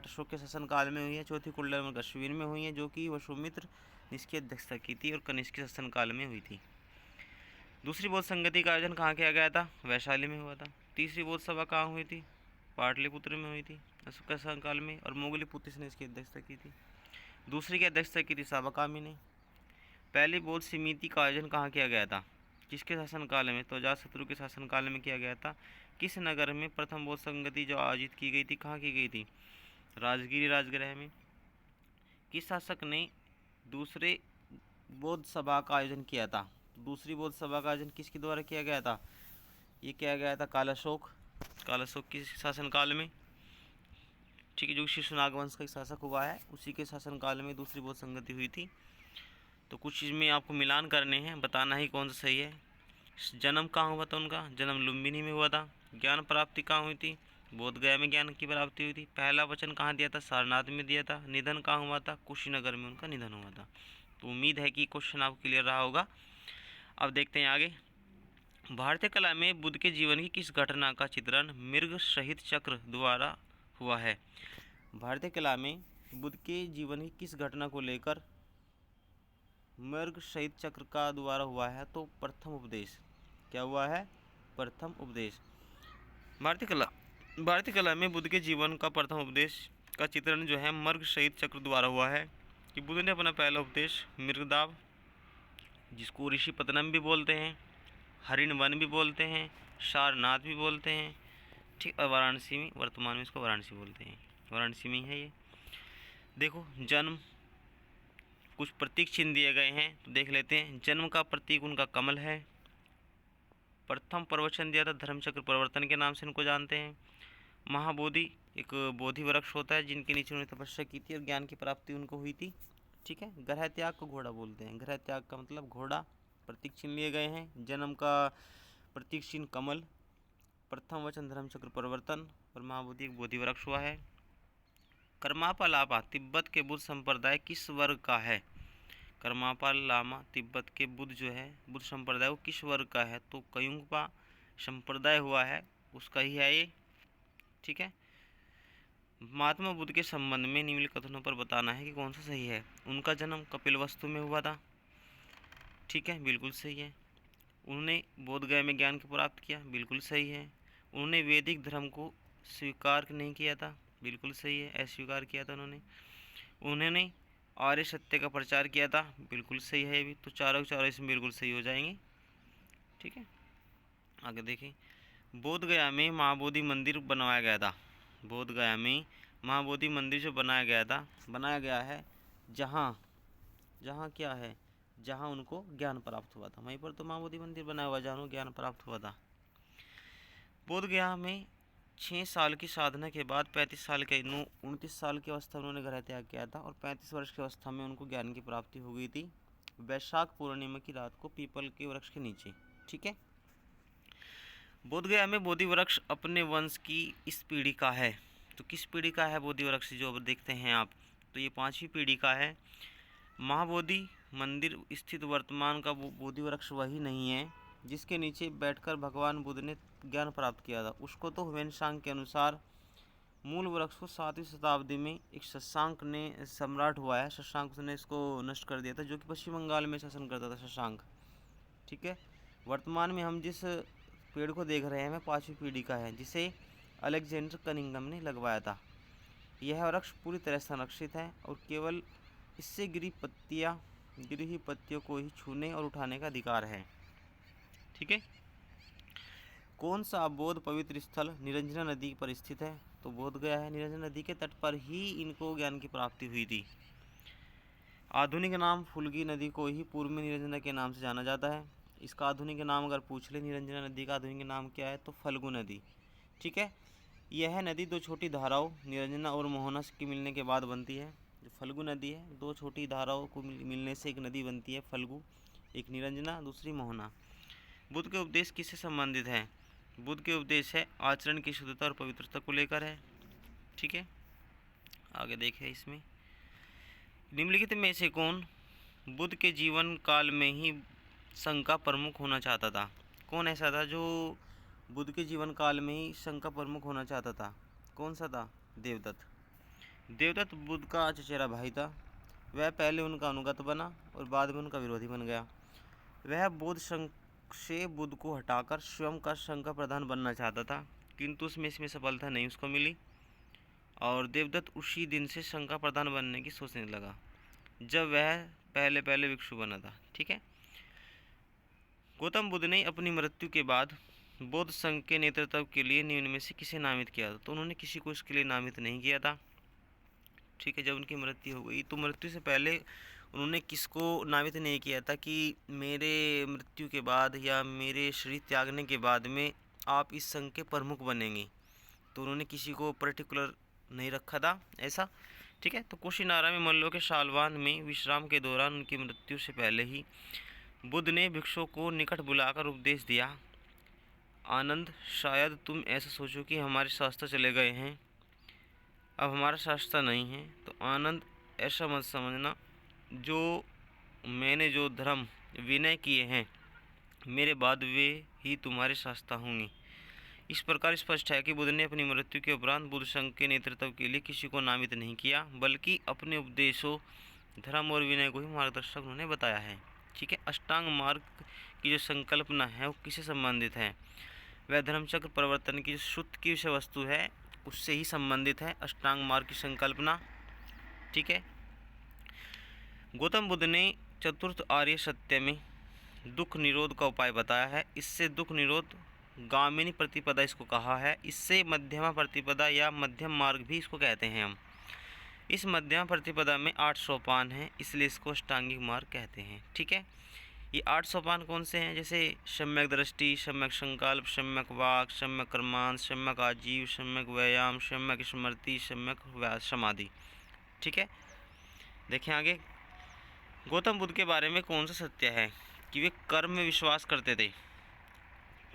अशोक के शासनकाल में हुई है। चौथी कुंडल कश्मीर में हुई है, जो कि वसुमित्र ने इसकी अध्यक्षता की थी और कनिष्क के शासनकाल में हुई थी। दूसरी बौद्ध संगति का आयोजन कहाँ किया गया था? वैशाली में हुआ था। तीसरी बौद्ध सभा कहाँ हुई थी? पाटलिपुत्र में हुई थी अशोक के शासनकाल में, और मोगली पुत्तिश ने इसकी अध्यक्षता की थी। दूसरी की अध्यक्षता की थी साबकामी ने। पहली बौद्ध समिति का आयोजन कहाँ किया गया था? किसके शासनकाल में? तो अजातशत्रु के शासनकाल में किया गया था। किस नगर में प्रथम बौद्ध संगति जो आयोजित की गई थी, कहाँ की गई थी? राजगिरी राजगृह में। किस शासक ने दूसरे बौद्ध सभा का आयोजन किया था? दूसरी बौद्ध सभा का आयोजन किसके द्वारा किया गया था? ये किया गया था कालाशोक के शासनकाल में, ठीक है, जो शिशुनाग वंश का शासक हुआ है, उसी के शासनकाल में दूसरी बौद्ध संगति हुई थी। तो कुछ चीज़ में आपको मिलान करने हैं, बताना ही कौन सा सही है। जन्म कहाँ हुआ था उनका? जन्म लुम्बिनी में हुआ था। ज्ञान प्राप्ति कहाँ हुई थी? बोध गया में ज्ञान की प्राप्ति हुई थी। पहला वचन कहाँ दिया था? सारनाथ में दिया था। निधन कहाँ हुआ था? कुशीनगर में उनका निधन हुआ था। तो उम्मीद है कि क्वेश्चन आपको क्लियर रहा होगा। अब देखते हैं आगे। भारतीय कला में बुद्ध के जीवन की किस घटना का चित्रण मृग शहीद चक्र द्वारा हुआ है? भारतीय कला में बुद्ध के जीवन की किस घटना को लेकर मृग शहीद चक्र का द्वारा हुआ है? तो प्रथम उपदेश। क्या हुआ है? प्रथम उपदेश। भारतीय कला में बुद्ध के जीवन का प्रथम उपदेश का चित्रण जो है मृग शहीद चक्र द्वारा हुआ है कि बुद्ध ने अपना पहला उपदेश मृगदाव, जिसको ऋषि पतनम भी बोलते हैं, हरिण वन भी बोलते हैं, सारनाथ भी बोलते हैं, ठीक, और वाराणसी में, वर्तमान में इसको वाराणसी बोलते हैं, वाराणसी में ही है ये। देखो, जन्म, कुछ प्रतीक चिन्ह दिए गए हैं तो देख लेते हैं। जन्म का प्रतीक उनका कमल है। प्रथम प्रवचन दिया था धर्मचक्र प्रवर्तन के नाम से इनको जानते हैं। महाबोधि एक बोधि वृक्ष होता है जिनके नीचे उन्होंने तपस्या की थी और ज्ञान की प्राप्ति उनको हुई थी, ठीक है। ग्रह त्याग को घोड़ा बोलते हैं। ग्रह त्याग का मतलब घोड़ा। प्रतीक चिन्ह लिए गए हैं। जन्म का प्रतीक चिन्ह कमल, प्रथम वचन धर्मचक्र प्रवर्तन और महाबोधि एक बोधि वृक्ष हुआ है। कर्मापा लामा तिब्बत के बुद्ध संप्रदाय किस वर्ग का है? कर्मापा लामा तिब्बत के बुद्ध जो है, बुद्ध संप्रदाय, वो किस वर्ग का है? तो कयुंगपा संप्रदाय हुआ है, उसका ही है ये, ठीक है। महात्मा बुद्ध के संबंध में निम्नलिखित कथनों पर बताना है कि कौन सा सही है। उनका जन्म कपिलवस्तु में हुआ था, ठीक है, बिल्कुल सही है। उन्होंने बोध गया में ज्ञान को प्राप्त किया, बिल्कुल सही है। उन्होंने वैदिक धर्म को स्वीकार नहीं किया था, बिल्कुल सही है, अस्वीकार किया था उन्होंने आर्य सत्य का प्रचार किया था, बिल्कुल सही है भी। तो चारों के चारों इसमें बिल्कुल सही हो जाएंगे, ठीक है। आगे देखें। बोध गया में महाबोधि मंदिर बनवाया गया था। बोध गया में महाबोधि मंदिर जो बनाया गया है जहाँ क्या है, जहाँ उनको ज्ञान प्राप्त हुआ था, वहीं पर तो महाबोधि मंदिर बनाया हुआ जहाँ उनको ज्ञान प्राप्त हुआ था। बोध गया में 6 साल की साधना के बाद 35 साल के 29 साल की अवस्था में उन्होंने ग्रह त्याग किया था और 35 वर्ष की अवस्था में उनको ज्ञान की प्राप्ति हो गई थी, वैशाख पूर्णिमा की रात को पीपल के वृक्ष के नीचे, ठीक है। बोध गया में बोधि वृक्ष अपने वंश की इस पीढ़ी का है। तो किस पीढ़ी का है बोधि वृक्ष जो अब देखते हैं आप? तो ये 5वीं पीढ़ी का है। महाबोधि मंदिर स्थित वर्तमान का बोधि वृक्ष वही नहीं है जिसके नीचे बैठकर भगवान बुद्ध ने ज्ञान प्राप्त किया था। उसको तो ह्वेनसांग के अनुसार मूल वृक्ष को 7वीं शताब्दी में एक शशांक ने सम्राट हुआ है, शशांक ने इसको नष्ट कर दिया था, जो कि पश्चिम बंगाल में शासन करता था शशांक, ठीक है। वर्तमान में हम जिस पेड़ को देख रहे हैं वह 5वीं पीढ़ी का है, जिसे अलेक्जेंडर कनिंघम ने लगवाया था। यह वृक्ष पूरी तरह संरक्षित है और केवल इससे गिरी हुई पत्तियों को ही छूने और उठाने का अधिकार है, ठीक है। कौन सा बौद्ध पवित्र स्थल निरंजना नदी पर स्थित है? तो बोध गया है। निरंजना नदी के तट पर ही इनको ज्ञान की प्राप्ति हुई थी। आधुनिक नाम फुल्गी नदी को ही पूर्व में निरंजना के नाम से जाना जाता है। इसका आधुनिक नाम अगर पूछ ले निरंजना नदी का आधुनिक नाम क्या है, तो फल्गु नदी, ठीक है। यह नदी 2 छोटी धाराओं निरंजना और मोहना के मिलने के बाद बनती है। जो फल्गु नदी है, दो छोटी धाराओं को मिलने से एक नदी बनती है फल्गु, एक निरंजना, दूसरी मोहना। बुद्ध के उपदेश किससे संबंधित है? बुद्ध के उपदेश है आचरण की शुद्धता और पवित्रता को लेकर है। ठीक है, आगे देखें। इसमें निम्नलिखित में से कौन बुद्ध के जीवन काल में ही संघ का प्रमुख होना चाहता था? कौन ऐसा था जो बुद्ध के जीवन काल में ही संघ का प्रमुख होना चाहता था? कौन सा था? देवदत्त। देवदत्त बुद्ध का चचेरा भाई था। वह पहले उनका अनुगत बना और बाद में उनका विरोधी बन गया। वह बौद्ध संघ से बुद्ध को हटाकर स्वयं का संघ का प्रधान बनना चाहता था, किंतु उसमें इसमें सफलता नहीं उसको मिली और देवदत्त उसी दिन से संघ का प्रधान बनने की सोचने लगा जब वह पहले भिक्षु बना था। ठीक है, गौतम बुद्ध ने अपनी मृत्यु के बाद बौद्ध संघ के नेतृत्व के लिए निम्न में से किसे नामित किया था? तो उन्होंने किसी को इसके लिए नामित नहीं किया था। ठीक है, जब उनकी मृत्यु हो गई तो मृत्यु से पहले उन्होंने किसको नामित नहीं किया था कि मेरे मृत्यु के बाद या मेरे शरीर त्यागने के बाद में आप इस संघ के प्रमुख बनेंगे। तो उन्होंने किसी को पर्टिकुलर नहीं रखा था ऐसा। ठीक है, तो कुशीनारा में मल्लों के शालवान में विश्राम के दौरान उनकी मृत्यु से पहले ही बुद्ध ने भिक्षुओं को निकट बुलाकर उपदेश दिया। आनंद, शायद तुम ऐसा सोचो कि हमारे शास्त्र चले गए हैं, अब हमारा शास्त्र नहीं है। तो आनंद, ऐसा मत समझना, जो मैंने जो धर्म विनय किए हैं मेरे बाद वे ही तुम्हारे शास्त्र होंगे। इस प्रकार स्पष्ट है कि बुद्ध ने अपनी मृत्यु के उपरांत बुद्ध संघ के नेतृत्व के लिए किसी को नामित नहीं किया, बल्कि अपने उपदेशों, धर्म और विनय को ही मार्गदर्शक उन्होंने बताया है। ठीक है, अष्टांग मार्ग की जो संकल्पना है वो किससे संबंधित है? वह धर्मचक्र परिवर्तन की जो शुद्ध की विषय वस्तु है उससे ही संबंधित है अष्टांग मार्ग की संकल्पना। ठीक है, गौतम बुद्ध ने चतुर्थ आर्य सत्य में दुख निरोध का उपाय बताया है। इससे दुख निरोध गामिनी प्रतिपदा इसको कहा है। इससे मध्यमा प्रतिपदा या मध्यम मार्ग भी इसको कहते हैं हम। इस मध्यमा प्रतिपदा में 8 सोपान हैं, इसलिए इसको अष्टांगिक मार्ग कहते हैं। ठीक है, ये 8 सोपान कौन से हैं? जैसे सम्यक दृष्टि, सम्यक संकल्प, सम्यक वाक, सम्यक कर्मांश, सम्यक आजीव, सम्यक व्यायाम, सम्यक स्मृति, सम्यक समाधि। ठीक है, देखें आगे। गौतम बुद्ध के बारे में कौन सा सत्य है? कि वे कर्म में विश्वास करते थे।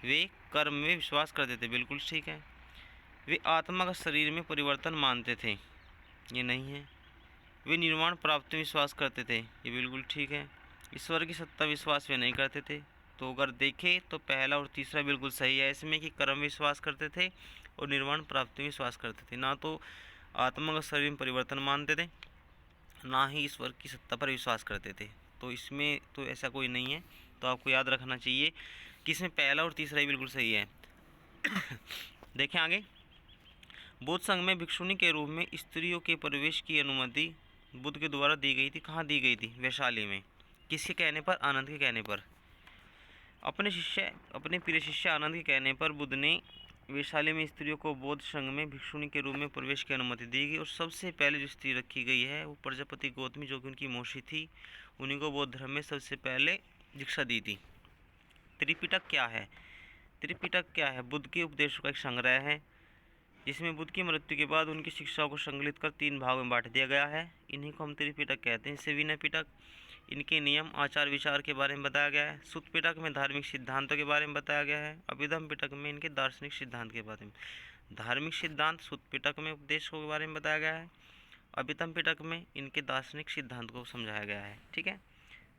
वे कर्म में विश्वास करते थे, बिल्कुल ठीक है। वे आत्मा का शरीर में परिवर्तन मानते थे, ये नहीं है। वे निर्वाण प्राप्ति में विश्वास करते थे, ये बिल्कुल ठीक है। ईश्वर की सत्ता विश्वास वे नहीं करते थे। तो अगर देखें तो पहला और तीसरा बिल्कुल सही है इसमें कि कर्म में विश्वास करते थे और निर्वाण प्राप्ति में विश्वास करते थे। ना तो आत्मा का शरीर में परिवर्तन मानते थे, ना ही ईश्वर की सत्ता पर विश्वास करते थे। तो इसमें तो ऐसा कोई नहीं है। तो आपको याद रखना चाहिए कि इसमें पहला और तीसरा ही बिल्कुल सही है। देखें आगे। बौद्ध संघ में भिक्षुणी के रूप में स्त्रियों के प्रवेश की अनुमति बुद्ध के द्वारा दी गई थी। कहाँ दी गई थी? वैशाली में। किसके कहने पर? आनंद के कहने पर। अपने प्रिय शिष्य आनंद के कहने पर बुद्ध ने वैशाली में स्त्रियों को बौद्ध संघ में भिक्षुणी के रूप में प्रवेश की अनुमति दी गई। और सबसे पहले जो स्त्री रखी गई है वो प्रजापति गौतमी, जो कि उनकी मौसी थी, उन्हीं को बौद्ध धर्म में सबसे पहले दीक्षा दी थी। त्रिपिटक क्या है? त्रिपिटक क्या है? बुद्ध के उपदेशों का एक संग्रह है जिसमें बुद्ध की मृत्यु के बाद उनकी शिक्षाओं को संकलित कर 3 भागों में बांट दिया गया है। इन्हीं को हम त्रिपिटक कहते हैं। इससे विनय पिटक इनके नियम, आचार विचार के बारे में बताया गया है। सुत्त पिटक में धार्मिक सिद्धांतों के बारे में बताया गया है। अभिधम्म पिटक में इनके दार्शनिक सिद्धांत के बारे में। धार्मिक सिद्धांत सुत्त पिटक में उपदेशों के बारे में बताया गया है। अभिधम्म पिटक में इनके दार्शनिक सिद्धांत को समझाया गया है। ठीक है,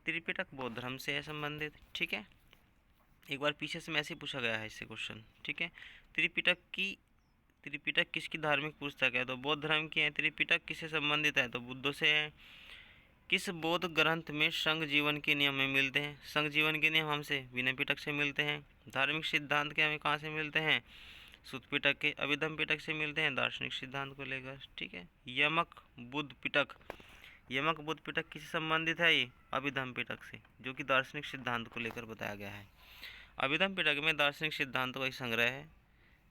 त्रिपिटक बौद्ध धर्म से है संबंधित। ठीक है, एक बार पीछे से में ऐसे पूछा गया है इससे क्वेश्चन। ठीक है, त्रिपिटक किसकी धार्मिक पुस्तक है? तो बौद्ध धर्म की है। त्रिपिटक किससे संबंधित है? तो बुद्धों से है। किस बौद्ध ग्रंथ में संघ जीवन के नियम में मिलते हैं? संघ जीवन के नियम हमसे विनय पिटक से मिलते हैं। धार्मिक सिद्धांत के हमें कहाँ से मिलते हैं? सुत्त पिटक के। अभिधम्म पिटक से मिलते हैं दार्शनिक सिद्धांत को लेकर। ठीक है, यमक बुद्ध पिटक, यमक बुद्ध पिटक किससे संबंधित है? ये अभिधम्म पिटक से, जो कि दार्शनिक सिद्धांत को लेकर बताया गया है। अभिधम्म पिटक में दार्शनिक सिद्धांतों का एक संग्रह है।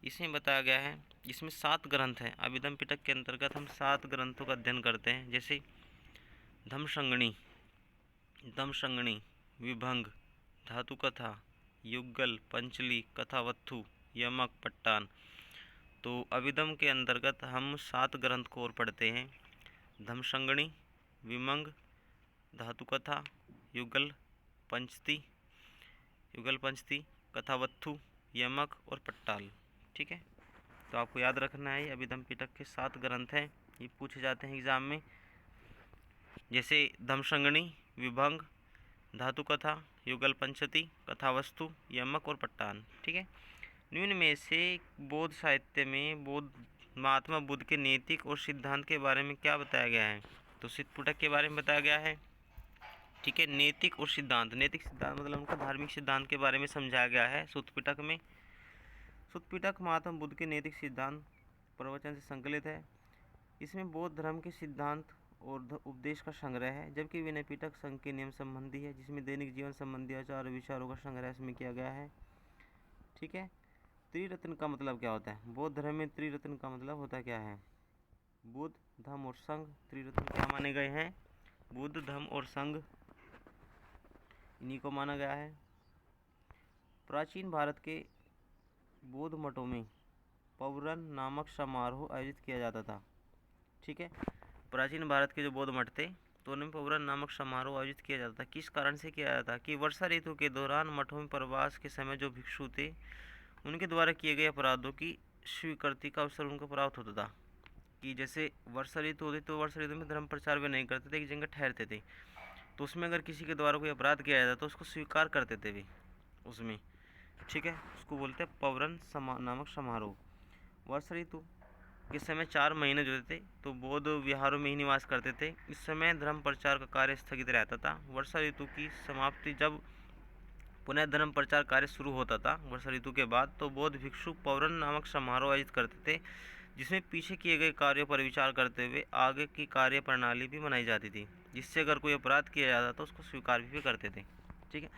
इसमें बताया गया है, इसमें 7 ग्रंथ हैं। अभिधम्म पिटक के अंतर्गत हम 7 ग्रंथों का अध्ययन करते हैं, जैसे धम्मसंगणी, विभंग, धातु कथा, युगल, पंचली, कथावत्थु, यमक, पट्टान। तो अभिधम्म के अंतर्गत हम 7 ग्रंथ को और पढ़ते हैं। धमसंगणी, विमंग, धातुकथा, युगल पंचती, कथावत्थु, यमक और पट्टाल। ठीक है, तो आपको याद रखना है अभिधम पिटक के 7 ग्रंथ हैं, ये पूछे जाते हैं एग्जाम में, जैसे धमसंगणी, विभंग, धातुकथा, युगल पंचती, कथावस्तु, यमक और पट्टान। ठीक है, निम्न में से बौद्ध साहित्य में महात्मा बुद्ध के नैतिक और सिद्धांत के बारे में क्या बताया गया है? तो सिद्धपिटक के बारे में बताया गया है। ठीक है, नैतिक और सिद्धांत, नैतिक सिद्धांत मतलब उनका धार्मिक सिद्धांत के बारे में समझाया गया है सुद्धपिटक में। सुद्धपिटक महात्मा बुद्ध के नैतिक सिद्धांत प्रवचन से संकलित है। इसमें बौद्ध धर्म के सिद्धांत और उपदेश का संग्रह है, जबकि विनय पिटक संघ के नियम संबंधी है, जिसमें दैनिक जीवन संबंधी आचार और विचारों का संग्रह इसमें किया गया है। ठीक है, त्रिरत्न का मतलब क्या होता है? बौद्ध धर्म में त्रिरत्न का मतलब होता क्या है? बुद्ध, धम्म और संघ त्रिरत्न क्या माने गए हैं? बुद्ध, धम्म और संघ, इन्हीं को माना गया है। प्राचीन भारत के बौद्ध मठों में पौरन नामक समारोह आयोजित किया जाता था। ठीक है, प्राचीन भारत के जो बौद्ध मठ थे तो उनमें पौरन नामक समारोह आयोजित किया जाता था। किस कारण से किया जाता था? कि वर्षा ऋतु के दौरान मठों में प्रवास के समय जो भिक्षु थे उनके द्वारा किए गए अपराधों की स्वीकृति का अवसर उनको प्राप्त होता था। कि जैसे वर्षा ऋतु होती तो वर्षा ऋतु में धर्म प्रचार वे नहीं करते थे, एक जगह ठहरते थे, तो उसमें अगर किसी के द्वारा कोई अपराध किया जाता तो उसको स्वीकार करते थे वे उसमें। ठीक है, उसको बोलते हैं पौरन नामक समारोह। वर्षा ऋतु के समय 4 महीने जो थे तो बौद्ध विहारों में ही निवास करते थे। इस समय धर्म प्रचार का कार्य स्थगित रहता था। वर्षा ऋतु की समाप्ति जब पुनः धर्म प्रचार कार्य शुरू होता था वर्षा ऋतु के बाद, तो बौद्ध भिक्षु पौरन नामक समारोह आयोजित करते थे, जिसमें पीछे किए गए कार्यों पर विचार करते हुए आगे की कार्य प्रणाली भी बनाई जाती थी, जिससे अगर कोई अपराध किया जाता तो उसको स्वीकार भी करते थे। ठीक है,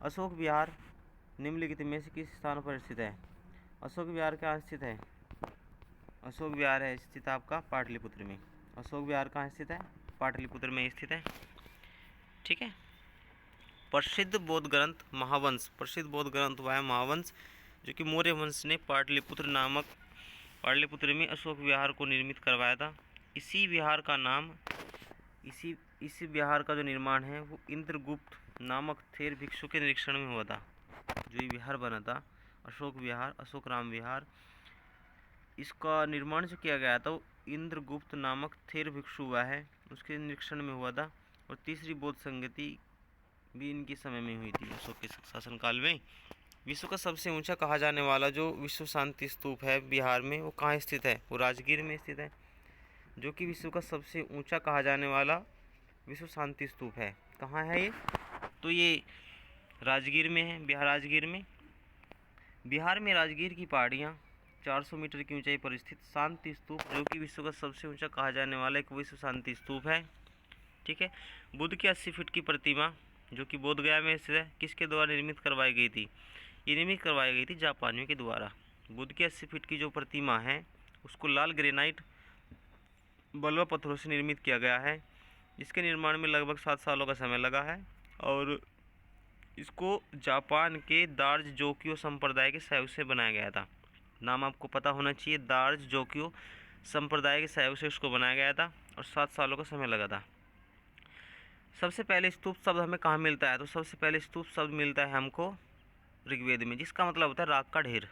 अशोक विहार निम्नलिखित में से किस स्थान पर स्थित है? अशोक विहार कहाँ स्थित है? अशोक विहार है स्थित आपका पाटलिपुत्र में। अशोक विहार कहाँ स्थित है? पाटलिपुत्र में स्थित है। ठीक है, प्रसिद्ध बौद्ध ग्रंथ महावंश, प्रसिद्ध बौद्ध ग्रंथ हुआ है महावंश, जो कि मौर्य वंश ने पाटलिपुत्र में अशोक विहार को निर्मित करवाया था। इसी विहार का नाम इस विहार का जो निर्माण है वो इंद्रगुप्त नामक थेर भिक्षु के निरीक्षण में हुआ था। जो ये विहार बना था अशोक विहार, अशोक राम विहार, इसका निर्माण जो किया गया था वो इंद्रगुप्त नामक थेर भिक्षु हुआ है, उसके निरीक्षण में हुआ था। और तीसरी बौद्ध संगति भी इनके समय में हुई थी, अशोक के शासनकाल में। विश्व का सबसे ऊंचा कहा जाने वाला जो विश्व शांति स्तूप है बिहार में, वो कहाँ स्थित है? वो राजगीर में स्थित है, जो कि विश्व का सबसे ऊंचा कहा जाने वाला विश्व शांति स्तूप है। कहाँ है ये? तो ये राजगीर में है, बिहार राजगीर में। बिहार में राजगीर की पहाड़ियाँ 400 मीटर की ऊंचाई पर स्थित शांति स्तूप, जो कि विश्व का सबसे ऊंचा कहा जाने वाला एक विश्व शांति स्तूप है। ठीक है, बुद्ध की 80 फीट की प्रतिमा जो कि बोध गया में स्थित है, किसके द्वारा निर्मित करवाई गई थी? ये निर्मित करवाई गई थी जापानियों के द्वारा। बुद्ध की 80 फीट की जो प्रतिमा है उसको लाल ग्रेनाइट बलुआ पत्थरों से निर्मित किया गया है, जिसके निर्माण में लगभग 7 सालों का समय लगा है। और इसको जापान के दार्ज जोक्यो संप्रदाय के सहयोग से बनाया गया था। नाम आपको पता होना चाहिए, दार्ज जोक्यो संप्रदाय के सहयोग से इसको बनाया गया था और 7 सालों का समय लगा था। सबसे पहले स्तूप शब्द हमें कहाँ मिलता है? तो सबसे पहले स्तूप शब्द मिलता है हमको ऋग्वेद में, जिसका मतलब होता है राग का ढेर।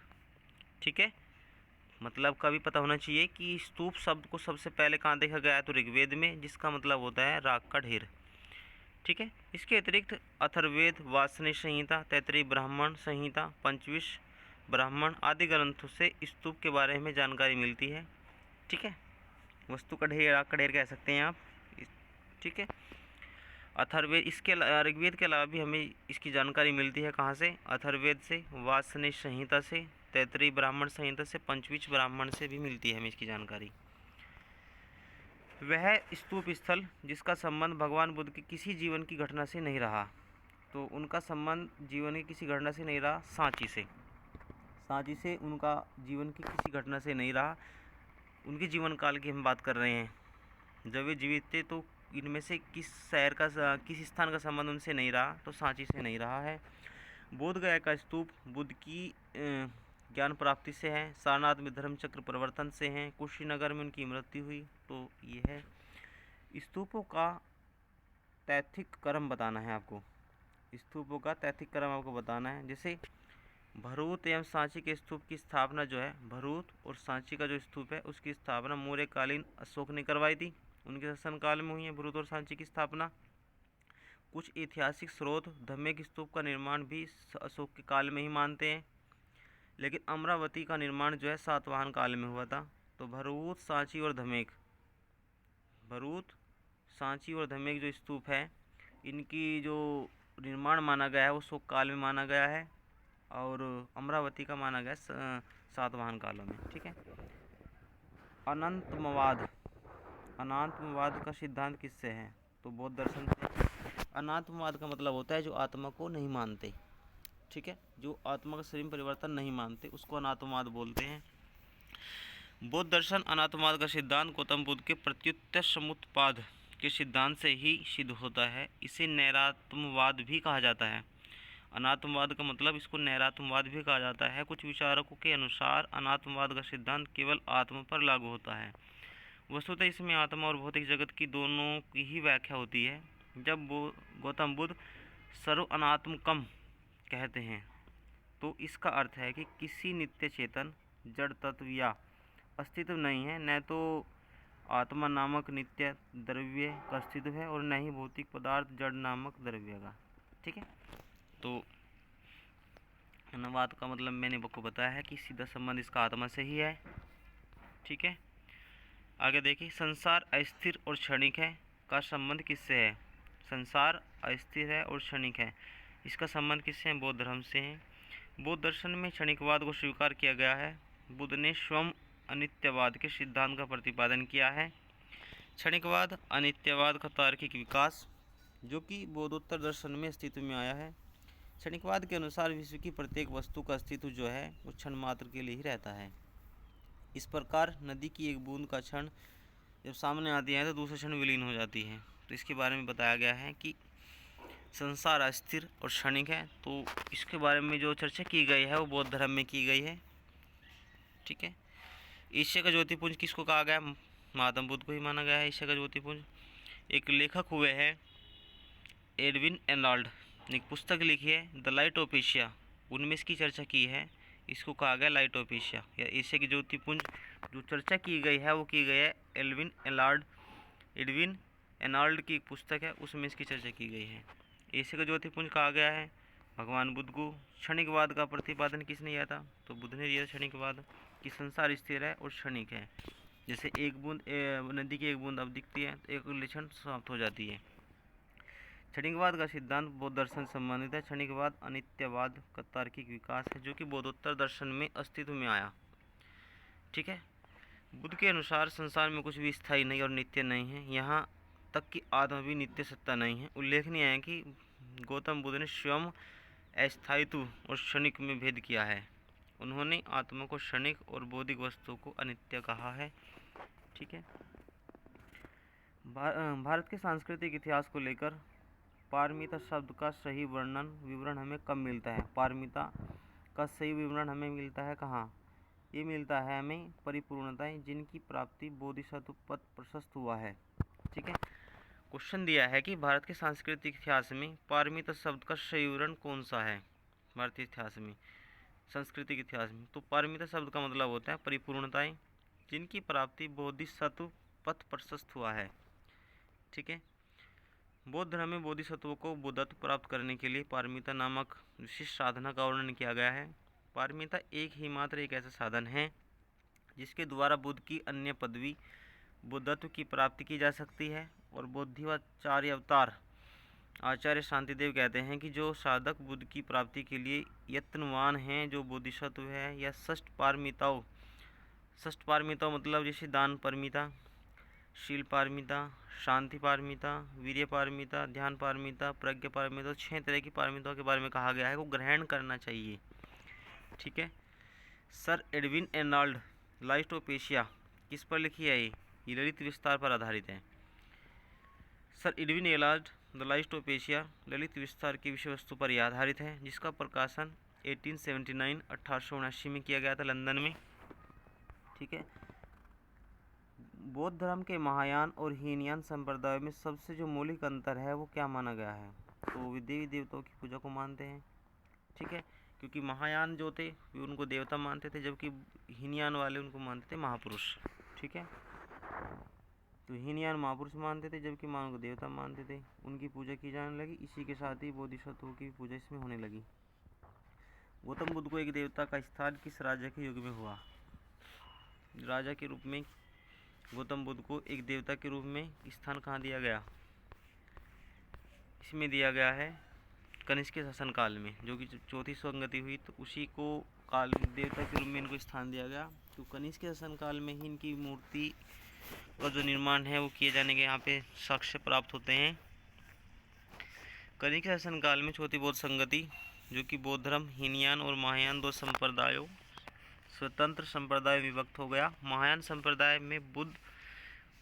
ठीक है, मतलब का भी पता होना चाहिए कि स्तूप शब्द को सबसे पहले कहाँ देखा गया है? तो ऋग्वेद में, जिसका मतलब होता है राग का ढेर। ठीक है, इसके अतिरिक्त अथर्ववेद, वासने संहिता, तैत्तिरीय ब्राह्मण संहिता, पंचविश ब्राह्मण आदि ग्रंथों से स्तूप के बारे में जानकारी मिलती है। ठीक है, वस्तु का ढेर, राग का ढेर कह सकते हैं आप। ठीक है, अथर्ववेद, इसके ऋग्वेद के अलावा भी हमें इसकी जानकारी मिलती है कहाँ से? अथर्ववेद से, वासने संहिता से, तैत्तिरीय ब्राह्मण संहिता से, पंचविश ब्राह्मण से भी मिलती है हमें इसकी जानकारी। वह स्तूप स्थल जिसका संबंध भगवान बुद्ध के किसी जीवन की घटना से नहीं रहा, तो उनका संबंध जीवन की किसी घटना से नहीं रहा, सांची से। सांची से उनका जीवन की किसी घटना से नहीं रहा। उनके जीवन काल की हम बात कर रहे हैं, जब वे जीवित थे तो इनमें से किस स्थान का संबंध उनसे नहीं रहा? तो सांची से नहीं रहा है। बोध गया का स्तूप बुद्ध की ज्ञान प्राप्ति से है। सारनाथ में धर्मचक्र प्रवर्तन से हैं। कुशीनगर में उनकी मृत्यु हुई, तो ये है। स्तूपों का तैथिक क्रम बताना है आपको। स्तूपों का तैथिक क्रम आपको बताना है। जैसे भरूच एवं सांची के स्तूप की स्थापना जो है, भरूच और सांची का जो स्तूप है उसकी स्थापना मौर्यकालीन अशोक ने करवाई थी। उनके शासनकाल में हुई है भरूच और सांची की स्थापना। कुछ ऐतिहासिक स्रोत धम्मेक स्तूप का निर्माण भी अशोक के काल में ही मानते हैं, लेकिन अमरावती का निर्माण जो है सातवाहन काल में हुआ था। तो भरूच, सांची और धम्मेक, भरूच, सांची और धम्मेक जो स्तूप है इनकी जो निर्माण माना गया है वो अशोक काल में माना गया है, और अमरावती का माना गया सातवाहन कालों में। ठीक है। अनंतमवाद, अनात्मवाद का सिद्धांत किससे है? तो बौद्ध दर्शन से। अनात्मवाद का मतलब होता है जो आत्मा को नहीं मानते। ठीक है, जो आत्मा का शरीर परिवर्तन नहीं मानते उसको अनात्मवाद बोलते हैं। बौद्ध दर्शन अनात्मवाद का सिद्धांत गौतम बुद्ध के प्रत्युत्तर समुत्पाद के सिद्धांत से ही सिद्ध होता है। इसे नैरात्मवाद भी कहा जाता है। अनात्मवाद का मतलब इसको नैरात्मवाद भी कहा जाता है। कुछ विचारकों के अनुसार अनात्मवाद का सिद्धांत केवल आत्मा पर लागू होता है। वस्तुतः इसमें आत्मा और भौतिक जगत की दोनों की ही व्याख्या होती है। जब गौतम बुद्ध सर्व अनात्मकम कहते हैं तो इसका अर्थ है कि किसी नित्य चेतन जड़ तत्व या अस्तित्व नहीं है, न तो आत्मा नामक नित्य द्रव्य का अस्तित्व है और न ही भौतिक पदार्थ जड़ नामक द्रव्य का। ठीक है, तो अनात्मवाद का मतलब मैंने आपको बताया है कि सीधा संबंध इसका आत्मा से ही है। ठीक है, आगे देखिए। संसार अस्थिर और क्षणिक है का संबंध किससे है? संसार अस्थिर है और क्षणिक है, इसका संबंध किससे है? बौद्ध धर्म से है। बौद्ध दर्शन में क्षणिकवाद को स्वीकार किया गया है। बुद्ध ने स्वयं अनित्यवाद के सिद्धांत का प्रतिपादन किया है। क्षणिकवाद अनित्यवाद का तार्किक विकास जो कि बौद्धोत्तर दर्शन में अस्तित्व में आया है। क्षणिकवाद के अनुसार विश्व की प्रत्येक वस्तु का अस्तित्व जो है वो क्षण मात्र के लिए ही रहता है। इस प्रकार नदी की एक बूंद का क्षण जब सामने आती है तो दूसरे क्षण विलीन हो जाती है। तो इसके बारे में बताया गया है कि संसार अस्थिर और क्षणिक है। तो इसके बारे में जो चर्चा की गई है वो बौद्ध धर्म में की गई है। ठीक है। एशिया का ज्योतिपुंज किसको कहा गया? महात्मा बुद्ध को ही माना गया है एशिया का ज्योतिपुंज। एक लेखक हुए हैं एडविन एनाल्ड ने एक पुस्तक लिखी है द लाइट ऑफ एशिया, उनमें इसकी चर्चा की है। इसको कहा गया लाइट ऑफ एशिया या एशिया की ज्योतिपुंज। जो चर्चा की गई है वो की गई है एडविन एनाल्ड की एक पुस्तक है, उसमें इसकी चर्चा की गई है। एशिया का ज्योतिपुंज कहा गया है भगवान बुद्ध को। क्षणिकवाद का प्रतिपादन किसने किया था? तो बुद्ध ने दिया क्षणिकवाद कि संसार स्थिर है और क्षणिक है। जैसे एक बूंद नदी की एक बूंद अब दिखती है तो एक क्षण समाप्त हो जाती है। क्षणिकवाद का सिद्धांत बौद्ध दर्शन से संबंधित है। क्षणिकवाद अनित्यवाद का तार्किक विकास है जो कि बौद्धोत्तर दर्शन में अस्तित्व में आया। ठीक है। बुद्ध के अनुसार संसार में कुछ भी स्थायी नहीं और नित्य नहीं है, यहाँ तक कि आत्मा भी नित्य सत्ता नहीं है। उल्लेखनीय है कि गौतम बुद्ध ने स्वयं अस्थायित्व और क्षणिक में भेद किया है। उन्होंने आत्मा को क्षणिक और बौद्धिक वस्तु को अनित्य कहा है। ठीक है। भारत के सांस्कृतिक इतिहास को लेकर पारमिता शब्द का सही विवरण हमें कब मिलता है? पारमिता का सही विवरण हमें मिलता है कहाँ? ये मिलता है हमें परिपूर्णताएं जिनकी प्राप्ति बोधिसत्व पद प्रशस्त हुआ है। ठीक है। क्वेश्चन दिया है कि भारत के सांस्कृतिक इतिहास में पारमिता शब्द का सही विवरण कौन सा है? भारतीय इतिहास में, सांस्कृतिक इतिहास में, तो पारमिता शब्द का मतलब होता है परिपूर्णताएं जिनकी प्राप्ति बोधिसत्व पद प्रशस्त हुआ है। ठीक है। बौद्ध धर्म में बोधिसत्वों को बुद्धत्व प्राप्त करने के लिए पारमिता नामक विशिष्ट साधना का वर्णन किया गया है। पारमिता एक ऐसा साधन है जिसके द्वारा बुद्ध की अन्य पदवी बुद्धत्व की प्राप्ति की जा सकती है। और बोधिवाचार्य अवतार आचार्य शांतिदेव कहते हैं कि जो साधक बुद्ध की प्राप्ति के लिए यत्नवान हैं, जो बोधिसत्व है या षष्ठ पारमिताओं मतलब जैसे दान पारमिता, शील पारमिता, शांति पारमिता, वीर्य पारमिता, ध्यान पारमिता, प्रज्ञा पारमिता, 6 तरह की पारमिताओं के बारे में कहा गया है वो ग्रहण करना चाहिए। ठीक है। Sir Edwin Arnold light of Asia किस पर लिखी है? ये ललित विस्तार पर आधारित है। Sir Edwin Arnold the light of Asia Lalita Vistara की विषय वस्तु पर यह आधारित है, जिसका प्रकाशन 1879 में किया गया था लंदन में। ठीक है। बौद्ध धर्म के महायान और हीनयान संप्रदाय में सबसे जो मौलिक अंतर है वो क्या माना गया है? तो वे देवी देवताओं की पूजा को मानते हैं, ठीक है, क्योंकि महायान जो थे वे उनको देवता मानते थे, जबकि हीनयान वाले उनको मानते थे महापुरुष, ठीक है। तो हीनयान महापुरुष मानते थे, जबकि महान को देवता मानते थे। उनकी पूजा की जाने लगी। इसी के साथ ही बोधिसत्वों की पूजा इसमें होने लगी। गौतम बुद्ध को एक देवता का स्थान किस राजा के युग में हुआ? राजा के रूप में गौतम बुद्ध को एक देवता के रूप में स्थान कहाँ दिया गया? इसमें दिया गया है कनिष्क के शासन काल में, जो कि चौथी संगति हुई तो उसी को काल देवता के रूप में इनको स्थान दिया गया। तो कनिष्क के शासन काल में ही इनकी मूर्ति का जो निर्माण है वो किए जाने के यहाँ पे साक्ष्य प्राप्त होते हैं। कनिष्क के शासन काल में चौथी बौद्ध संगति, जो कि बौद्ध धर्म हीनयान और महायान दो संप्रदायों स्वतंत्र संप्रदाय विभक्त हो गया। महायान संप्रदाय में बुद्ध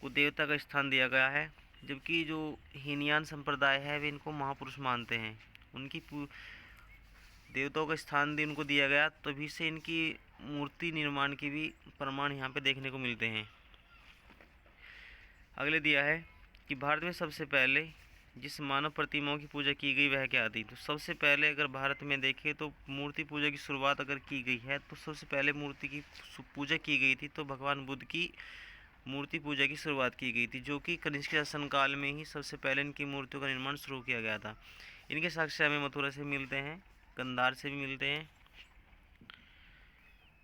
को देवता का स्थान दिया गया है, जबकि जो हीनयान संप्रदाय है वे इनको महापुरुष मानते हैं। उनकी देवताओं का स्थान भी उनको दिया गया, तभी से इनकी मूर्ति निर्माण के भी प्रमाण यहाँ पे देखने को मिलते हैं। अगले दिया है कि भारत में सबसे पहले जिस मानव प्रतिमाओं की पूजा की गई वह क्या थी? तो सबसे पहले अगर भारत में देखें तो मूर्ति पूजा की शुरुआत अगर की गई है तो सबसे पहले मूर्ति की पूजा की गई थी तो भगवान बुद्ध की मूर्ति पूजा की शुरुआत की गई थी, जो कि कनिष्क शासन काल में ही सबसे पहले इनकी मूर्तियों का निर्माण शुरू किया गया था। इनके साक्ष्य हमें मथुरा से मिलते हैं, कंधार से भी मिलते हैं।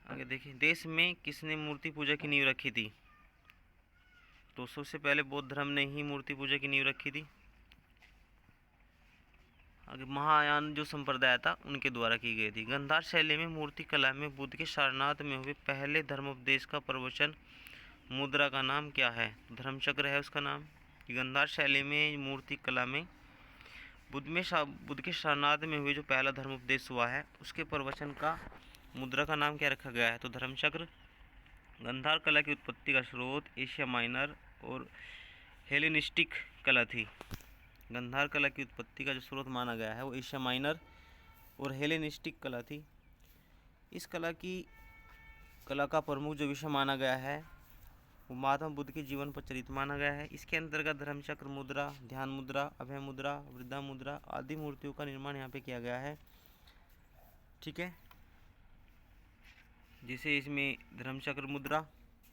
आगे देखिए, देश में किसने मूर्ति पूजा की नींव रखी थी? तो सबसे पहले बौद्ध धर्म ने ही मूर्ति पूजा की नींव रखी थी। आगे महायान जो संप्रदाय था उनके द्वारा की गई थी। गंधार शैली में मूर्ति कला में बुद्ध के सारनाथ में हुए पहले धर्मोपदेश का प्रवचन मुद्रा का नाम क्या है? धर्मचक्र है उसका नाम। गंधार शैली में मूर्ति कला में बुद्ध के सारनाथ में हुए जो पहला धर्मोपदेश हुआ है उसके प्रवचन का मुद्रा का नाम क्या रखा गया है? तो धर्मचक्र। गंधार कला की उत्पत्ति का स्रोत एशिया माइनर और हेलेनिस्टिक कला थी। गंधार कला की उत्पत्ति का जो स्रोत माना गया है वो एशिया माइनर और हेलेनिस्टिक कला थी। इस कला का प्रमुख जो विषय माना गया है वो महात्मा बुद्ध के जीवन पर चरित माना गया है। इसके अंतर्गत धर्मचक्र मुद्रा, ध्यान मुद्रा, अभय मुद्रा, वृद्धा मुद्रा आदि मूर्तियों का निर्माण यहाँ पे किया गया है, ठीक है। जैसे इसमें धर्मचक्र मुद्रा,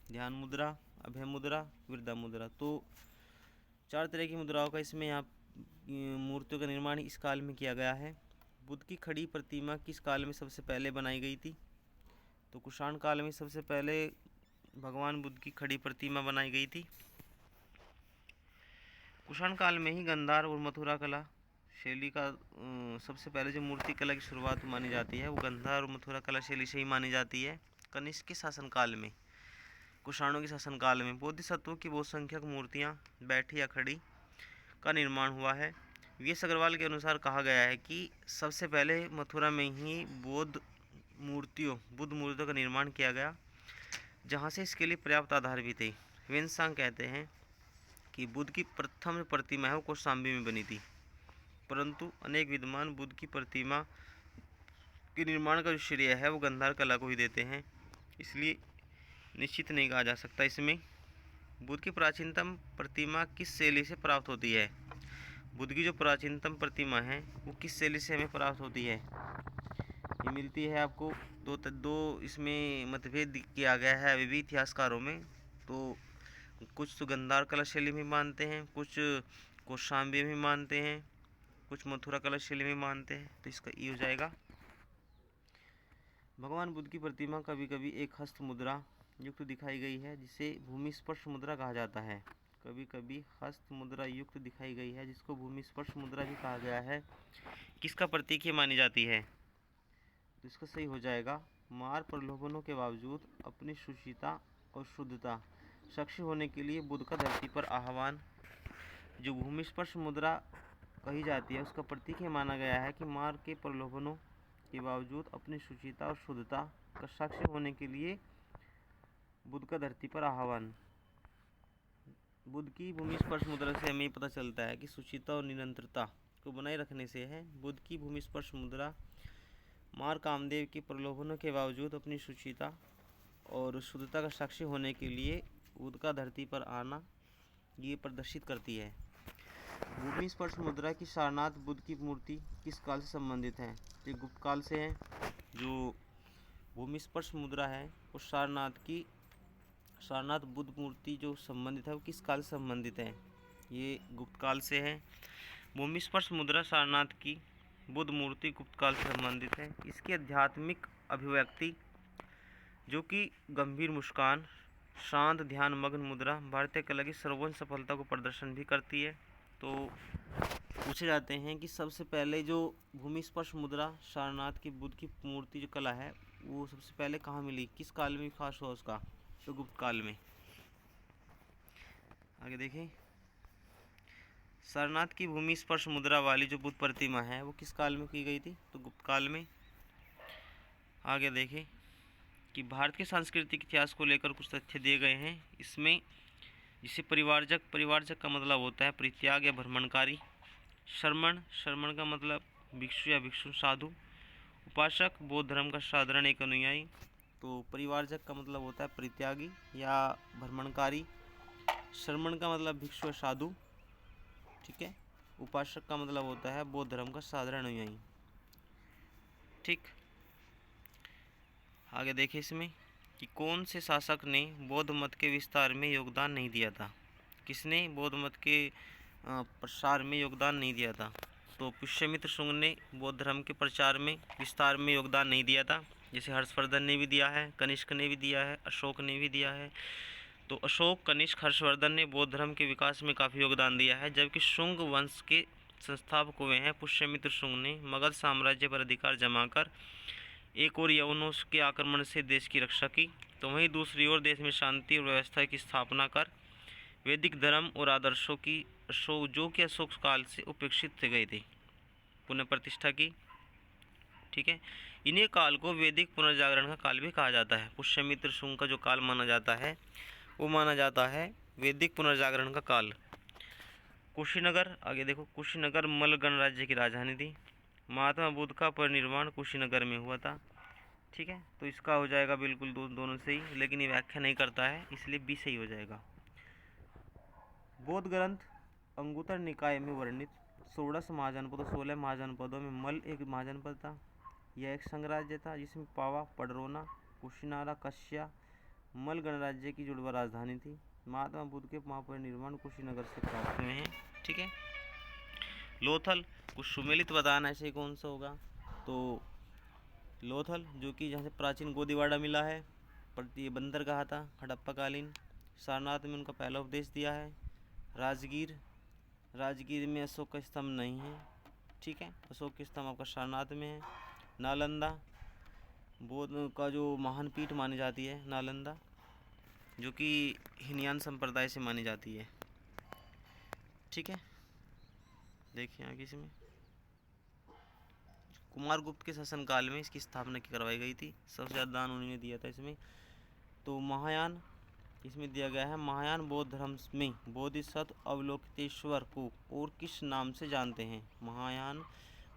ध्यान मुद्रा, अभय मुद्रा, वृद्धा मुद्रा, तो 4 तरह की मुद्राओं का इसमें यहाँ मूर्तियों का निर्माण इस काल में किया गया है। बुद्ध की खड़ी प्रतिमा किस काल में सबसे पहले बनाई गई थी? तो कुषाण काल में सबसे पहले भगवान बुद्ध की खड़ी प्रतिमा बनाई गई थी। कुषाण काल में ही गंधार और मथुरा कला शैली का सबसे पहले जो मूर्ति कला की शुरुआत मानी जाती है वो गंधार और मथुरा कला शैली से ही मानी जाती है। कनिष्क के शासनकाल में, कुषाणों के शासनकाल में बोधिसत्वों की बहुसंख्यक मूर्तियाँ बैठी या खड़ी का निर्माण हुआ है। वी.एस. अग्रवाल के अनुसार कहा गया है कि सबसे पहले मथुरा में ही बुद्ध मूर्तियों का निर्माण किया गया, जहाँ से इसके लिए पर्याप्त आधार भी थे। वेन्सांग कहते हैं कि बुद्ध की प्रथम प्रतिमा है वो कौशाम्बी में बनी थी, परंतु अनेक विद्वान बुद्ध की प्रतिमा के निर्माण का जो श्रेय है वो गंधार कला को ही देते हैं, इसलिए निश्चित नहीं कहा जा सकता। इसमें बुद्ध की प्राचीनतम प्रतिमा किस शैली से प्राप्त होती है? बुद्ध की जो प्राचीनतम प्रतिमा है वो किस शैली से हमें प्राप्त होती है? ये मिलती है आपको दो इसमें मतभेद किया गया है अभी भी इतिहासकारों में। तो कुछ तो गंधार कला शैली में मानते हैं, कुछ कौशाम्बी में मानते हैं, कुछ मथुरा कला शैली में मानते हैं। तो इसका ई हो जाएगा। भगवान बुद्ध की प्रतिमा कभी कभी एक हस्त मुद्रा युक्त दिखाई गई है, जिसे भूमि स्पर्श मुद्रा कहा जाता है। कभी कभी हस्त मुद्रा युक्त दिखाई गई है जिसको भूमि स्पर्श मुद्रा भी कहा गया है। किसका प्रतीक ये मानी जाती है? तो इसका सही हो जाएगा, मार प्रलोभनों के बावजूद अपनी शुचिता और शुद्धता साक्षी होने के लिए बुद्ध का धरती पर आह्वान। जो भूमि स्पर्श मुद्रा कही जाती है उसका प्रतीक ये माना गया है कि मार के प्रलोभनों के बावजूद अपनी शुचिता और शुद्धता का साक्षी होने के लिए बुद्ध का धरती पर आह्वान। बुद्ध की भूमि स्पर्श मुद्रा से हमें पता चलता है कि शुचिता और निरंतरता को बनाए रखने से है। बुद्ध की भूमि स्पर्श मुद्रा मार कामदेव के प्रलोभनों के बावजूद अपनी शुचिता और शुद्धता का साक्षी होने के लिए बुध का धरती पर आना ये प्रदर्शित करती है। भूमि स्पर्श मुद्रा की सारनाथ बुद्ध की मूर्ति किस काल से संबंधित है? ये गुप्त काल से है। जो भूमि स्पर्श मुद्रा है वो सारनाथ बुद्ध मूर्ति जो संबंधित है वो किस काल से संबंधित है? ये गुप्त काल से है। भूमि स्पर्श मुद्रा सारनाथ की बुद्ध मूर्ति गुप्त काल से संबंधित है। इसकी आध्यात्मिक अभिव्यक्ति जो कि गंभीर मुस्कान, शांत ध्यान मग्न मुद्रा भारतीय कला की सर्वोच्च सफलता को प्रदर्शन भी करती है। तो पूछे जाते हैं कि सबसे पहले जो भूमि स्पर्श मुद्रा सारनाथ की बुद्ध की मूर्ति जो कला है वो सबसे पहले कहाँ मिली, किस काल में विकास हुआ उसका? तो गुप्त काल में। आगे देखें, सारनाथ की भूमि स्पर्श मुद्रा वाली जो बुद्ध प्रतिमा है वो किस काल में की गई थी? तो गुप्त काल में। आगे देखें कि भारत के सांस्कृतिक इतिहास को लेकर कुछ तथ्य दिए गए हैं। इसमें जिसे परिवारजक का मतलब होता है परित्याग या भ्रमणकारी। शर्मण का मतलब भिक्षु या भिक्षु साधु। उपासक बौद्ध धर्म का साधारण एक अनुयायी। तो परिवारजक का मतलब होता है परित्यागी या भ्रमणकारी। शर्मण का मतलब भिक्षु या साधु, ठीक है। उपासक का मतलब होता है बौद्ध धर्म का साधारण अनुयायी, ठीक। आगे देखें इसमें कि कौन से शासक ने बौद्ध मत के विस्तार में योगदान नहीं दिया था? किसने बौद्ध मत के प्रसार में योगदान नहीं दिया था? तो पुष्यमित्र शुंग ने बौद्ध धर्म के प्रचार में विस्तार में योगदान नहीं दिया था। जैसे हर्षवर्धन ने भी दिया है, कनिष्क ने भी दिया है, अशोक ने भी दिया है। तो अशोक, कनिष्क, हर्षवर्धन ने बौद्ध धर्म के विकास में काफ़ी योगदान दिया है। जबकि शुंग वंश के संस्थापक हुए हैं पुष्यमित्र शुंग ने मगध साम्राज्य पर अधिकार जमाकर एक और यवनों के आक्रमण से देश की रक्षा की, तो वहीं दूसरी ओर देश में शांति और व्यवस्था की स्थापना कर वैदिक धर्म और आदर्शों की जो कि अशोक काल से उपेक्षित गए थे पुनः प्रतिष्ठा की, ठीक है। इन्हीं काल को वैदिक पुनर्जागरण का काल भी कहा जाता है। पुष्यमित्र शुंग का जो काल माना जाता है वो माना जाता है वैदिक पुनर्जागरण का काल। कुशीनगर, आगे देखो, कुशीनगर मल्ल गणराज्य की राजधानी थी। महात्मा बुद्ध का परिनिर्वाण कुशीनगर में हुआ था, ठीक है। तो इसका हो जाएगा बिल्कुल दोनों से ही, लेकिन ये व्याख्या नहीं करता है इसलिए बी सही हो जाएगा। बौद्ध ग्रंथ अंगुत्तर निकाय में वर्णित 16 महाजनपदों 16 महाजनपदों में मल्ल एक महाजनपद था। यह एक संघराज्य था जिसमें पावा, पडरौना, कुशीनारा, कश्या, मल्ल गणराज्य की जुड़वा राजधानी थी। महात्मा बुद्ध के महापरिनिर्वाण कुशीनगर से प्राप्त हुए हैं, ठीक है। लोथल, कुछ सुमेलित बताना ऐसे कौन सा होगा? तो लोथल जो कि जहाँ से प्राचीन गोदीवाड़ा मिला है, ये बंदरगाह था हड़प्पा कालीन। सारनाथ में उनका पहला उपदेश दिया है। राजगीर में अशोक का स्तंभ नहीं है, ठीक है। अशोक के स्तंभ आपका सारनाथ में है। नालंदा बौद्ध का जो महान पीठ मानी जाती है, नालंदा जो कि हीनयान संप्रदाय से मानी जाती है, ठीक है। देखिए आगे इसमें कुमारगुप्त के शासनकाल में इसकी स्थापना करवाई गई थी। सबसे ज़्यादा दान उन्होंने दिया था इसमें। तो महायान इसमें दिया गया है, महायान बौद्ध धर्म में बोधिसत्व अवलोकितेश्वर को और किस नाम से जानते हैं? महायान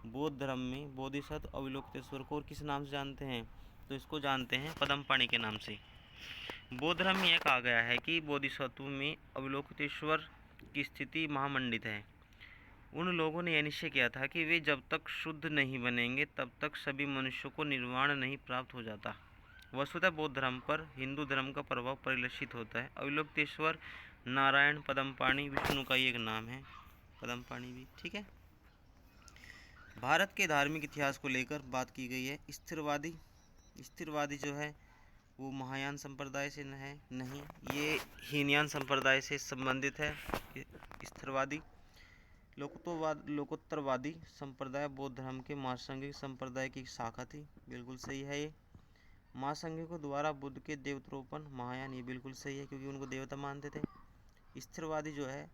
बौद्ध धर्म में बोधिसत्व अवलोकितेश्वर को और किस नाम से जानते हैं? तो इसको जानते हैं पद्मपाणि के नाम से। बौद्ध धर्म में यह कहा गया है कि बोधिसत्व में अवलोकितेश्वर की स्थिति महामंडित है। उन लोगों ने यह निश्चय किया था कि वे जब तक शुद्ध नहीं बनेंगे तब तक सभी मनुष्यों को निर्वाण नहीं प्राप्त हो जाता। वस्तुतः बौद्ध धर्म पर हिंदू धर्म का प्रभाव परिलक्षित होता है। अवलोकितेश्वर नारायण पद्मपाणि विष्णु का ही एक नाम है, पद्मपाणि भी, ठीक है। भारत के धार्मिक इतिहास को लेकर बात की गई है। स्थिरवादी जो है वो महायान संप्रदाय से है नहीं, ये हीनयान संप्रदाय से संबंधित है। स्थिरवादी लोकोत्तरवादी संप्रदाय बौद्ध धर्म के महासंघिक संप्रदाय की शाखा थी, बिल्कुल सही है ये। महासंघिकों द्वारा बुद्ध के देवतारोपण महायान, ये बिल्कुल सही है क्योंकि उनको देवता मानते थे। स्थिरवादी जो है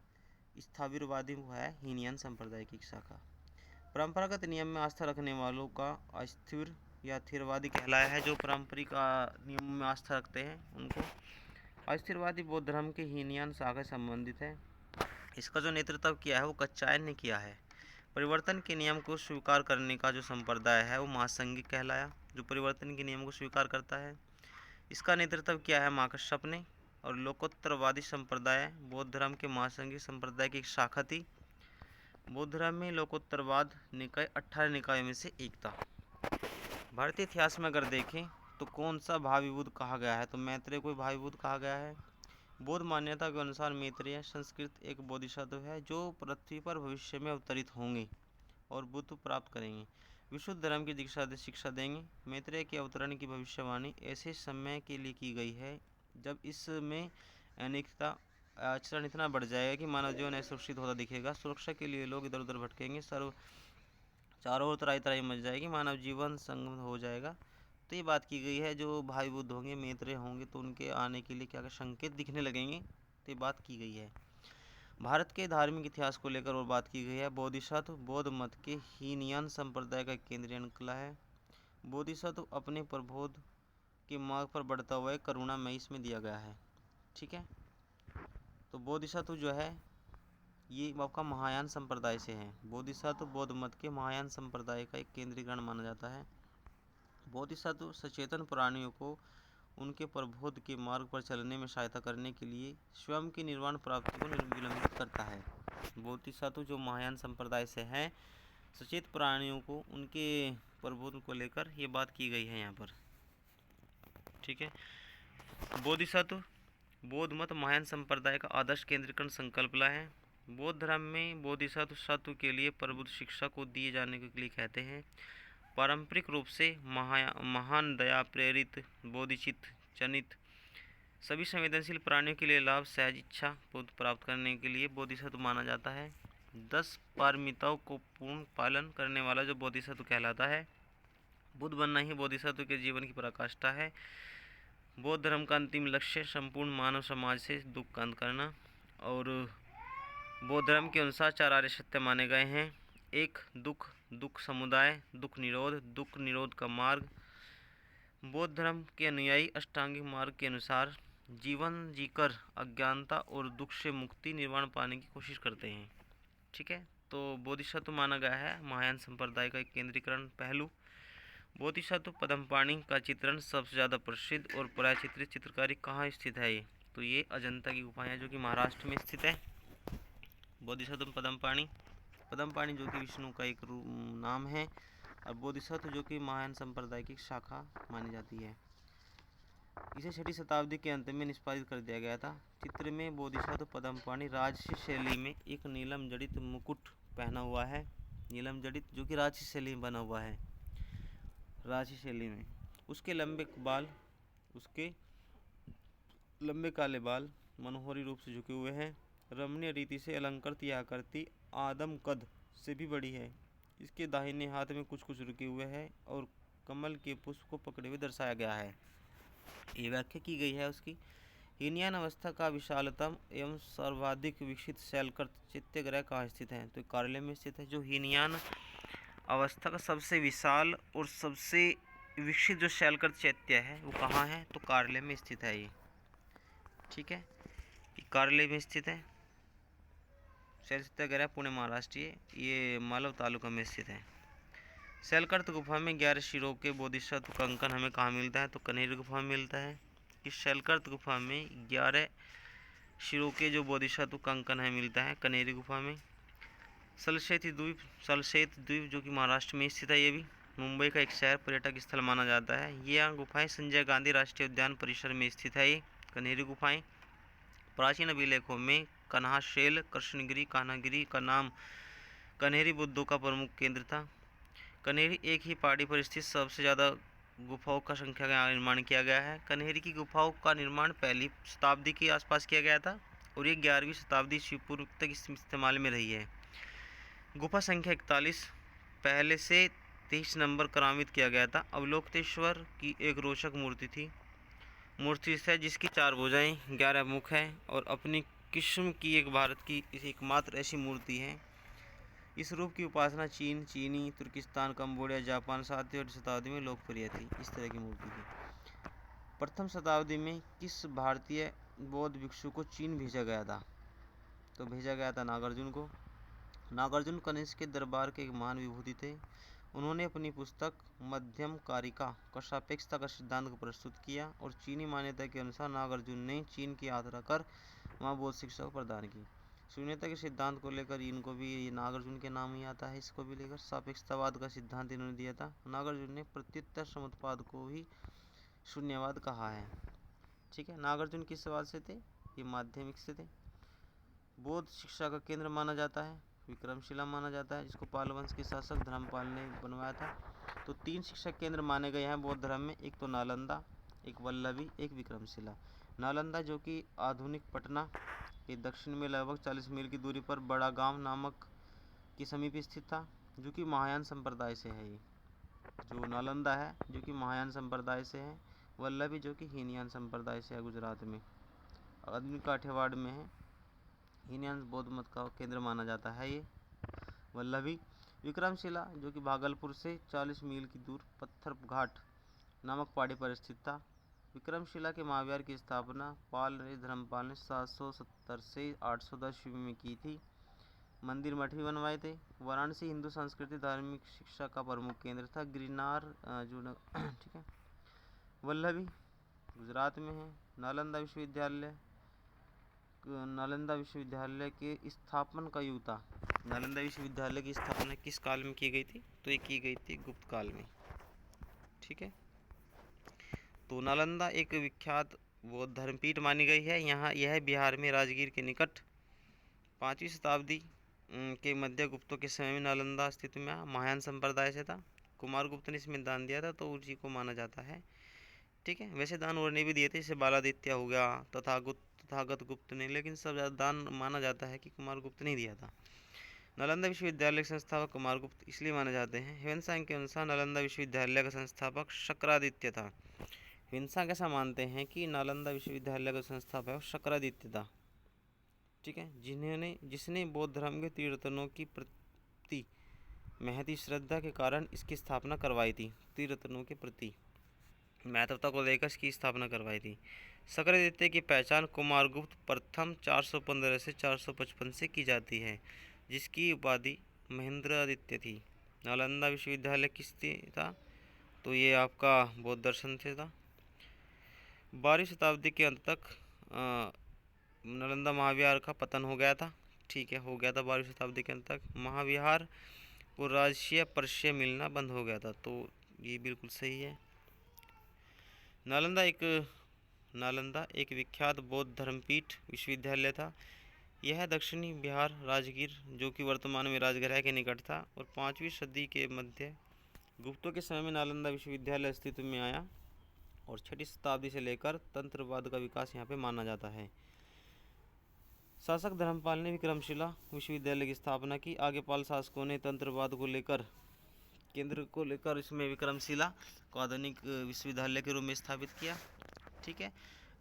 स्थाविरवादी है हीनयान संप्रदाय की शाखा। परंपरागत नियम में आस्था रखने वालों का अस्थिर या थिरवादी कहलाया है। जो पारंपरिक नियम में आस्था रखते हैं उनको। अस्थिरवादी बौद्ध धर्म के हीनयान शाखा से संबंधित है। इसका जो नेतृत्व किया है वो कच्छायन ने किया है। परिवर्तन के नियम को स्वीकार करने का जो संप्रदाय है वो महासंघिक कहलाया, जो परिवर्तन के नियम को स्वीकार करता है। इसका नेतृत्व किया है महाकश्यप ने। और लोकोत्तरवादी संप्रदाय बौद्ध धर्म के महासंघी संप्रदाय की एक शाखा थी। बौद्ध धर्म में लोकोत्तरवाद निकाय 18 निकायों में से एक था। भारतीय इतिहास में अगर देखें तो कौन सा भावी बुद्ध कहा गया है, तो मैत्रेय को भावी बुद्ध कहा गया है। बौद्ध मान्यता के अनुसार मैत्रेय संस्कृत एक बोधिसत्व है जो पृथ्वी पर भविष्य में अवतरित होंगे और बुद्ध प्राप्त करेंगे, विशुद्ध धर्म की दीक्षा शिक्षा देंगे। मैत्रेय के अवतरण की भविष्यवाणी ऐसे समय के लिए की गई है जब इसमें अनेकता आचरण इतना बढ़ जाएगा कि मानव जीवन असुरक्षित होता दिखेगा। सुरक्षा के लिए लोग इधर उधर भटकेंगे, चारों ओर तराई तराई मच जाएगी, मानव जीवन संगम हो जाएगा। तो ये बात की गई है, जो भाई बुद्ध होंगे, मैत्रेय होंगे, तो उनके आने के लिए क्या क्या संकेत दिखने लगेंगे, तो ये बात की गई है। भारत के धार्मिक इतिहास को लेकर और बात की गई है। बोधिसत्व बौद्ध मत के हीनयान संप्रदाय का केंद्रीय निकला है। बोधिसत्व अपने प्रबोध के मार्ग पर बढ़ता हुआ करुणामयी इसमें दिया गया है। ठीक है, तो बोधिसत्व जो है ये आपका महायान संप्रदाय से है। बोधिसत्व बौद्ध मत के महायान संप्रदाय का एक केंद्रीकरण माना जाता है। बोधिसत्व सचेतन प्राणियों को उनके प्रबोध के मार्ग पर चलने में सहायता करने के लिए स्वयं की निर्वाण प्राप्ति को विलंबित करता है। बोधिसत्व जो महायान संप्रदाय से है, सचेत प्राणियों को उनके प्रबोध को लेकर ये बात की गई है यहाँ पर। ठीक है, बोधिसत्व बौद्ध मत महायान संप्रदाय का आदर्श केंद्रीकरण संकल्पना है। बौद्ध धर्म में बोधिसत्व सत्व के लिए प्रबुद्ध शिक्षा को दिए जाने के लिए कहते हैं। पारंपरिक रूप से महान दया प्रेरित बोधिचित्त जनित सभी संवेदनशील प्राणियों के लिए लाभ सहज इच्छा प्राप्त करने के लिए बोधिसत्व माना जाता है। 10 पारमिताओं को पूर्ण पालन करने वाला जो बोधिसत्व कहलाता है। बुद्ध बनना ही बोधिसत्व के जीवन की पराकाष्ठा है। बौद्ध धर्म का अंतिम लक्ष्य संपूर्ण मानव समाज से दुख का अंत करना, और बौद्ध धर्म के अनुसार 4 आर्य सत्य माने गए हैं। 1 दुख, दुख समुदाय, दुख निरोध का मार्ग। बौद्ध धर्म के अनुयायी अष्टांगिक मार्ग के अनुसार जीवन जीकर अज्ञानता और दुख से मुक्ति निर्वाण पाने की कोशिश करते हैं। ठीक है, तो बोधिसत्व माना गया है महायान संप्रदाय का एक केंद्रीकरण पहलू। बोधिसत्व पद्मपाणि का चित्रण सबसे ज़्यादा प्रसिद्ध और प्रायचित्रित चित्रकारी कहाँ स्थित है ये, तो ये अजंता की गुफाएं हैं जो कि महाराष्ट्र में स्थित है। बोधिसत्व पद्मपाणि जो कि विष्णु का एक नाम है, और बोधिसत्व जो कि महायान संप्रदाय की शाखा मानी जाती है। इसे 6वीं शताब्दी के अंत में निष्पादित कर दिया गया था। चित्र में बोधिसत्व पद्मपाणि राजसी शैली में एक नीलम जड़ित मुकुट पहना हुआ है। नीलम जड़ित जो कि राजसी शैली में बना हुआ है, राजसी शैली में। उसके लंबे काले बाल मनोहरी रूप से झुके हुए हैं। रमणीय रीति से अलंकृत यह आकृति आदम कद से भी बड़ी है। इसके दाहिने हाथ में कुछ रुके हुए हैं और कमल के पुष्प को पकड़े हुए दर्शाया गया है। ये व्याख्या की गई है उसकी। हीनयान अवस्था का विशालतम एवं सर्वाधिक विकसित शैलकृत चैत्यग्रह कहाँ स्थित है, तो कार्यालय में स्थित है। जो हीनयान अवस्था का सबसे विशाल और सबसे विकसित जो शैलकृत चैत्य है वो कहाँ है, तो कार्यालय में स्थित है ये। ठीक है, कार्यालय में स्थित है। शैल सत्याग्रह पुणे महाराष्ट्र, ये मालव तालुका में स्थित है। शैलकृत गुफा में 11 शिरों के बोधिसत्व का कंकन हमें कहाँ मिलता है, तो कनेरी गुफा में मिलता है। इस शैलकृत गुफा में 11 शिरों के जो बोधिसत्व का कंकन है मिलता है कनेरी गुफा में। सलशेत द्वीप जो कि महाराष्ट्र में स्थित है, ये भी मुंबई का एक शहर पर्यटक स्थल माना जाता है। ये गुफाएं संजय गांधी राष्ट्रीय उद्यान परिसर में स्थित है। ये कनेरी गुफाएं प्राचीन अभिलेखों में कन्हाशैल, कृष्णगिरी, कान्हागिरी का नाम कनेरी बुद्धों का प्रमुख केंद्र था। कनेरी एक ही पहाड़ी पर स्थित सबसे ज़्यादा गुफाओं का संख्या का निर्माण किया गया है। कनेरी की गुफाओं का निर्माण 1वीं शताब्दी के आसपास किया गया था और ये 11वीं शताब्दी ईस्वी पूर्व तक इस्तेमाल में रही है। गुफा संख्या 41 पहले से 23 नंबर करामित किया गया था। अवलोकतेश्वर की एक रोचक मूर्ति है जिसकी 4 भुजाएं 11 मुख हैं और अपनी किस्म की एक भारत की एकमात्र ऐसी मूर्ति है। इस रूप की उपासना चीनी, तुर्किस्तान, कंबोडिया, जापान 7वीं और 8वीं शताब्दी में लोकप्रिय थी। इस तरह की मूर्ति थी। प्रथम शताब्दी में किस भारतीय बौद्ध भिक्षु को चीन भेजा गया था, तो भेजा गया था नागार्जुन को। नागार्जुन कनिष्क के दरबार के एक महान विभूति थे। उन्होंने अपनी पुस्तक मध्यमकारिका का सापेक्षता का सिद्धांत को प्रस्तुत किया और चीनी मान्यता के अनुसार नागार्जुन ने चीन की यात्रा कर वहाँ बौद्ध शिक्षा को प्रदान की। शून्यता के सिद्धांत को लेकर इनको भी नागार्जुन के नाम ही आता है। इसको भी लेकर सापेक्षतावाद का सिद्धांत इन्होंने दिया था। नागार्जुन ने प्रत्युत्तर समुत्पाद को ही शून्यवाद कहा है। ठीक है, नागार्जुन किस सवाल से थे? ये माध्यमिक से थे। बौद्ध शिक्षा का केंद्र माना जाता है विक्रमशिला माना जाता है, जिसको पाल वंश के शासक धर्मपाल ने बनवाया था। तो 3 शिक्षा केंद्र माने गए हैं बौद्ध धर्म में, एक तो नालंदा, एक वल्लभी, एक विक्रमशिला। नालंदा जो कि आधुनिक पटना के दक्षिण में लगभग 40 मील की दूरी पर बड़ा गांव नामक के समीप स्थित था, जो कि महायान संप्रदाय से है। ये जो नालंदा है जो कि महायान संप्रदाय से है, वल्लभी जो कि हीनयान संप्रदाय से है, गुजरात में आधुनिक काठियावाड़ में है। हीनयान बौद्ध मत का केंद्र माना जाता है ये वल्लभी। विक्रमशिला जो कि भागलपुर से 40 मील की दूर पत्थर घाट नामक पहाड़ी पर स्थित था। विक्रमशिला के महाविहार की स्थापना धर्मपाल ने 770 से 810 ईस्वी में की थी। मंदिर मठ भी बनवाए थे। वाराणसी हिंदू संस्कृति धार्मिक शिक्षा का प्रमुख केंद्र था। गिरनार ठीक है, वल्लभी गुजरात में है। नालंदा विश्वविद्यालय के स्थापन का युग था। नालंदा विश्वविद्यालय की स्थापना किस काल में की गई थी? तो ये की गई थी गुप्त काल में। ठीक है, तो नालंदा एक विख्यात बौद्ध धर्मपीठ मानी गई है। यह बिहार में राजगीर के निकट 5वीं शताब्दी के मध्य गुप्तों के समय में नालंदा अस्तित्व में महायान संप्रदाय से था। कुमारगुप्त ने इसमें दान दिया था, तो उसी को माना जाता है। ठीक है, वैसे दान और ने भी दिए थे, जैसे बालादित्य हो गया, तथागत गुप्त ने, लेकिन सब ज़्यादा दान माना जाता है कि कुमारगुप्त ने दिया था। नालंदा विश्वविद्यालय के संस्थापक कुमारगुप्त इसलिए माने जाते हैं। ह्वेनसांग के अनुसार नालंदा विश्वविद्यालय का संस्थापक शक्रादित्य था। ह्वेनसांग ऐसा मानते हैं कि नालंदा विश्वविद्यालय का संस्थापक शक्रादित्य था। ठीक है, जिसने बौद्ध धर्म के त्रिरत्नों की प्रति महती श्रद्धा के कारण इसकी स्थापना करवाई थी। त्रिरत्नों के प्रति महत्वता को लेकर इसकी स्थापना करवाई थी। शक्रादित्य की पहचान कुमारगुप्त प्रथम 415 से 455 से की जाती है, जिसकी उपाधि महेंद्रादित्य थी। नालंदा विश्वविद्यालय किस था? तो ये आपका बौद्ध दर्शन से था। 12वीं शताब्दी के अंत तक नालंदा महाविहार का पतन हो गया था। ठीक है, हो गया था 12वीं शताब्दी के अंत तक। महाविहार को राजकीय परिचय मिलना बंद हो गया था, तो ये बिल्कुल सही है। नालंदा एक विख्यात बौद्ध धर्मपीठ विश्वविद्यालय था। यह दक्षिणी बिहार राजगीर जो कि वर्तमान में राजगृह के निकट था, और 5वीं सदी के मध्य गुप्तों के समय में नालंदा विश्वविद्यालय अस्तित्व में आया, और 6वीं शताब्दी से लेकर तंत्रवाद का विकास यहाँ पे माना जाता है। शासक धर्मपाल ने विक्रमशिला विश्वविद्यालय की स्थापना की। आगे पाल शासकों ने तंत्रवाद को लेकर इसमें विक्रमशिला को आधुनिक विश्वविद्यालय के रूप में स्थापित किया। ठीक है,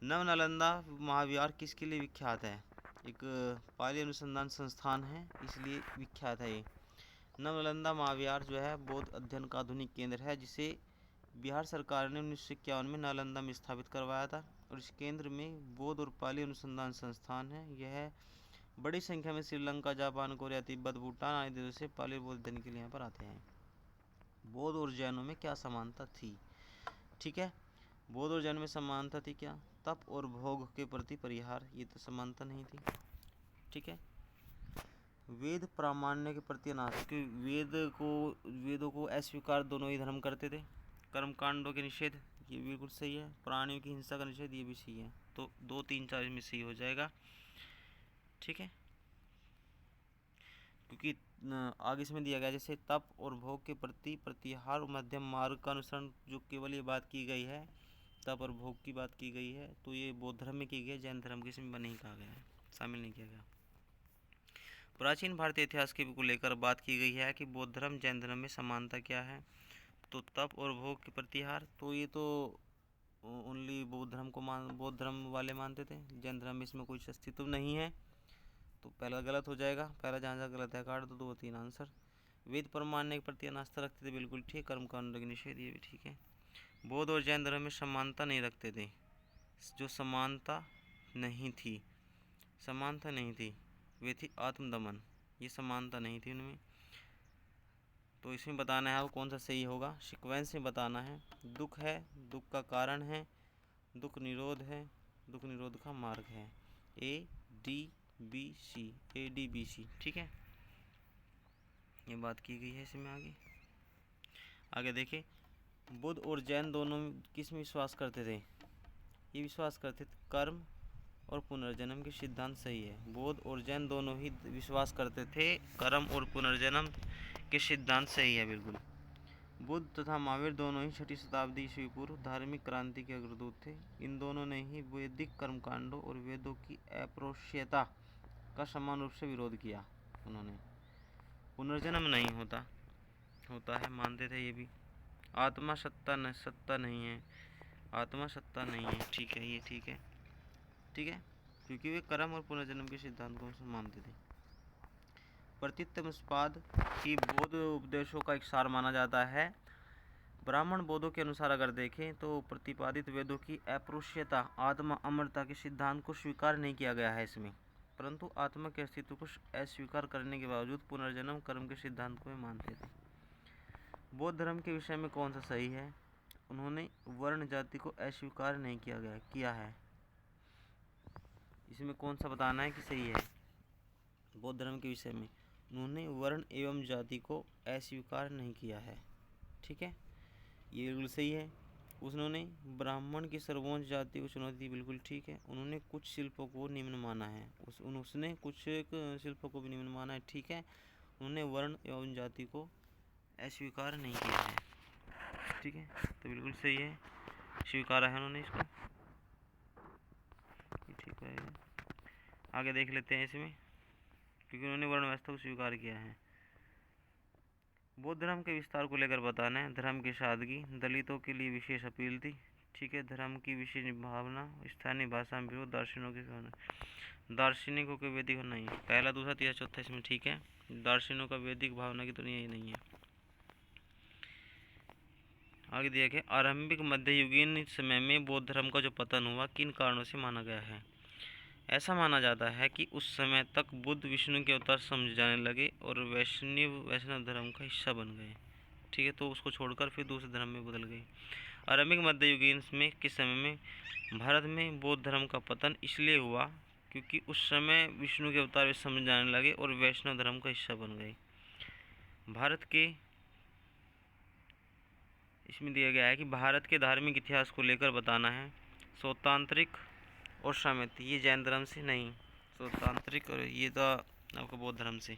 नव नालंदा महाविहार किसके लिए विख्यात है? एक पाली अनुसंधान संस्थान है, इसलिए विख्यात है ये। नव नालंदा महाविहार जो है बौद्ध अध्ययन का आधुनिक केंद्र है, जिसे बिहार सरकार ने 1951 में नालंदा में स्थापित करवाया था, और इस केंद्र में बौद्ध और पाली अनुसंधान संस्थान है। यह बड़ी संख्या में श्रीलंका, जापान, कोरिया, तिब्बत, भूटान आदि देशों से पाली बौद्ध अध्ययन के लिए यहाँ पर आते हैं। बौद्ध और जैनों में क्या समानता थी? ठीक है, बौद्ध और जैन में समानता थी क्या? तप और भोग के प्रति परिहार, ये तो समानता नहीं थी। ठीक है, वेद प्रामाण्य के प्रति अनास्था, क्योंकि वेदों को अस्वीकार दोनों ही धर्म करते थे। कर्मकांडों के निषेध, ये बिल्कुल सही है। प्राणियों की हिंसा का निषेध, ये भी सही है। तो 2, 3, 4 में सही हो जाएगा। ठीक है, क्योंकि आगे इसमें दिया गया जैसे तप और भोग के प्रति प्रतिहार, मध्यम मार्ग का अनुसरण, जो केवल ये बात की गई है, तप और भोग की बात की गई है, तो ये बौद्ध धर्म में की गई है, जैन धर्म के इसमें नहीं कहा गया है, शामिल नहीं किया गया। प्राचीन भारतीय इतिहास के को लेकर बात की गई है कि बौद्ध धर्म जैन धर्म में समानता क्या है? तो तप और भोग के प्रतिहार, तो ये तो ओनली बौद्ध धर्म वाले मानते थे। जैन धर्म में इसमें कोई अस्तित्व नहीं है, तो पहला गलत हो जाएगा। पहला जहाँ गलत है काट दो, 2, 3 आंसर। वेद प्रमाणने के प्रति अनास्था रखते थे, बिल्कुल ठीक। कर्मकांड के निषेध, ये भी ठीक है। बौद्ध और जैन धर्म में समानता नहीं रखते थे। जो समानता नहीं थी वे थी आत्मदमन, ये समानता नहीं थी उनमें। तो इसमें बताना है आपको कौन सा सही होगा, सीक्वेंस में बताना है। दुख है, दुख का कारण है, दुख निरोध है, दुख निरोध का मार्ग है। ADBC, ADBC, ठीक है, ये बात की गई है इसमें। आगे देखिए, बुद्ध और जैन दोनों किस में विश्वास करते थे? ये विश्वास करते थे कर्म और पुनर्जन्म के सिद्धांत सही है। बौद्ध और जैन दोनों ही विश्वास करते थे कर्म और पुनर्जन्म के सिद्धांत सही है, बिल्कुल। बुद्ध तथा महावीर दोनों ही 6वीं शताब्दी ईस्वी पूर्व धार्मिक क्रांति के अग्रदूत थे। इन दोनों ने ही वैदिक कर्मकांडों और वेदों की अपौरुषेयता का समान रूप से विरोध किया। उन्होंने पुनर्जन्म नहीं होता है, मानते थे ये भी। आत्मा सत्ता नहीं है, आत्मा सत्ता नहीं है, ठीक है, ये ठीक है, क्योंकि वे कर्म और पुनर्जन्म के सिद्धांत को मानते थे। प्रतित्वस्पाद की बौद्ध उपदेशों का एक सार माना जाता है। ब्राह्मण बोधों के अनुसार अगर देखें तो प्रतिपादित वेदों की अपौरुषेयता, आत्मा अमरता के सिद्धांत को स्वीकार नहीं किया गया है इसमें, परंतु आत्मा के अस्तित्व को अस्वीकार करने के बावजूद पुनर्जन्म कर्म के सिद्धांत को मानते थे। बौद्ध धर्म के विषय में कौन सा सही है? उन्होंने वर्ण जाति को अस्वीकार नहीं किया है। इसमें कौन सा बताना है कि सही है? बौद्ध धर्म के विषय में उन्होंने वर्ण एवं जाति को अस्वीकार नहीं किया है, ठीक है, ये बिल्कुल सही है। उन्होंने ब्राह्मण की सर्वोच्च जाति को चुनौती दी, बिल्कुल ठीक है। उन्होंने कुछ शिल्पों को निम्न माना है, उसने कुछ शिल्पों को भी निम्न माना है, ठीक है। उन्होंने वर्ण एवं जाति को अस्वीकार नहीं किया है, ठीक है, तो बिल्कुल सही है, स्वीकारा है उन्होंने इसको, ठीक है। आगे देख लेते हैं इसमें, क्योंकि उन्होंने वर्ण व्यवस्था को स्वीकार किया है। बौद्ध धर्म के विस्तार को लेकर बताना है। धर्म की सादगी, दलितों के लिए विशेष अपील थी, ठीक है। धर्म की विशेष भावना, स्थानीय भाषा में विरोध, दार्शनिकों के वैदिक नहीं है। पहला, दूसरा, तीसरा, चौथा इसमें ठीक है। दार्शनिकों का वैदिक भावना की तो नहीं है। आगे दिया गया, आरंभिक मध्ययुगीन समय में बौद्ध धर्म का जो पतन हुआ किन कारणों से माना गया है? ऐसा माना जाता है कि उस समय तक बुद्ध विष्णु के अवतार समझे जाने लगे और वैष्णव धर्म का हिस्सा बन गए, ठीक है, तो उसको छोड़कर फिर दूसरे धर्म में बदल गए। आरंभिक मध्ययुगीन में किस समय में भारत में बौद्ध धर्म का पतन इसलिए हुआ क्योंकि उस समय विष्णु के अवतार वे समझे जाने लगे और वैष्णव धर्म का हिस्सा बन गए। भारत के इसमें दिया गया है कि भारत के धार्मिक इतिहास को लेकर बताना है। स्वतांत्रिक और साम्यवादी, ये जैन धर्म से नहीं, स्वतांत्रिक और ये तो आपका बौद्ध धर्म से।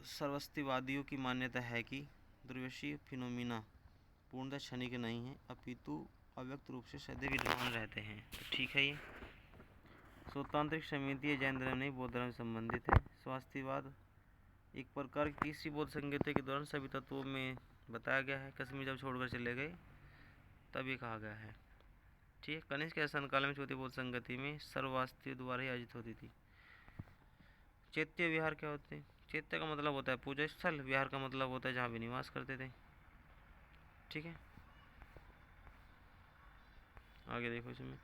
सर्वस्तिवादियों की मान्यता है कि दुर्वशी फिनोमिना पूर्णतः क्षणिक नहीं है, अपितु अव्यक्त रूप से सदैव विद्यमान रहते हैं, तो ठीक है। ये स्वतांत्रिक समिति जैन धर्म नहीं, बौद्ध धर्म से संबंधित है। स्वास्थ्यवाद एक प्रकार की तीसरी बौद्ध संगीत के दौरान सभी तत्वों में बताया गया है। कश्मीर जब छोड़कर चले गए तब ये कहा गया है, ठीक है। कनिष्क के शासन काल में चौथी बौद्ध संगति में सर्ववास्ती द्वारा ही आयोजित होती थी। चैत्य विहार क्या होते हैं? चैत्य का मतलब होता है पूजा स्थल, विहार का मतलब होता है जहाँ भी निवास करते थे, ठीक है। आगे देखो, इसमें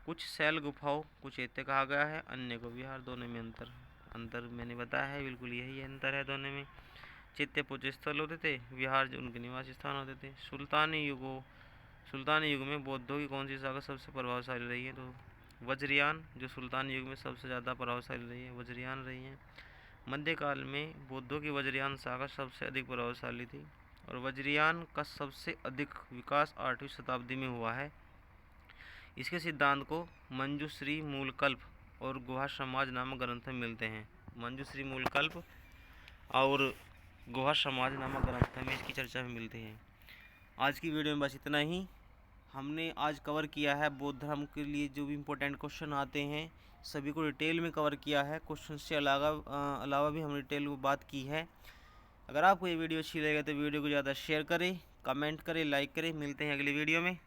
कुछ शैल गुफाओं को चैत्य कहा गया है, अन्य को विहार। दोनों में अंतर मैंने बताया है, बिल्कुल यही अंतर है दोनों में। चैत्य पूजा स्थल होते थे, विहार जो उनके निवास स्थान होते थे। सुल्तानी युग में बौद्धों की कौन सी शाखा सबसे प्रभावशाली रही है? तो वज्रयान, जो सुल्तानी युग में सबसे ज़्यादा प्रभावशाली रही है, वज्रयान रही है। मध्यकाल में बौद्धों की वज्रयान शाखा सबसे अधिक प्रभावशाली थी और वज्रयान का सबसे अधिक विकास 8वीं शताब्दी में हुआ है। इसके सिद्धांत को मंजूश्री मूलकल्प और गुहा समाज नामक ग्रंथ में मिलते हैं। मंजूश्री मूलकल्प और गुहा समाज नामक ग्रंथ में इसकी चर्चा में मिलते हैं। आज की वीडियो में बस इतना ही। हमने आज कवर किया है बौद्ध धर्म के लिए जो भी इम्पोर्टेंट क्वेश्चन आते हैं सभी को डिटेल में कवर किया है। क्वेश्चन से अलावा भी हमने डिटेल में बात की है। अगर आपको ये वीडियो अच्छी लगे तो वीडियो को ज़्यादा शेयर करें, कमेंट करें, लाइक करें। मिलते हैं अगली वीडियो में।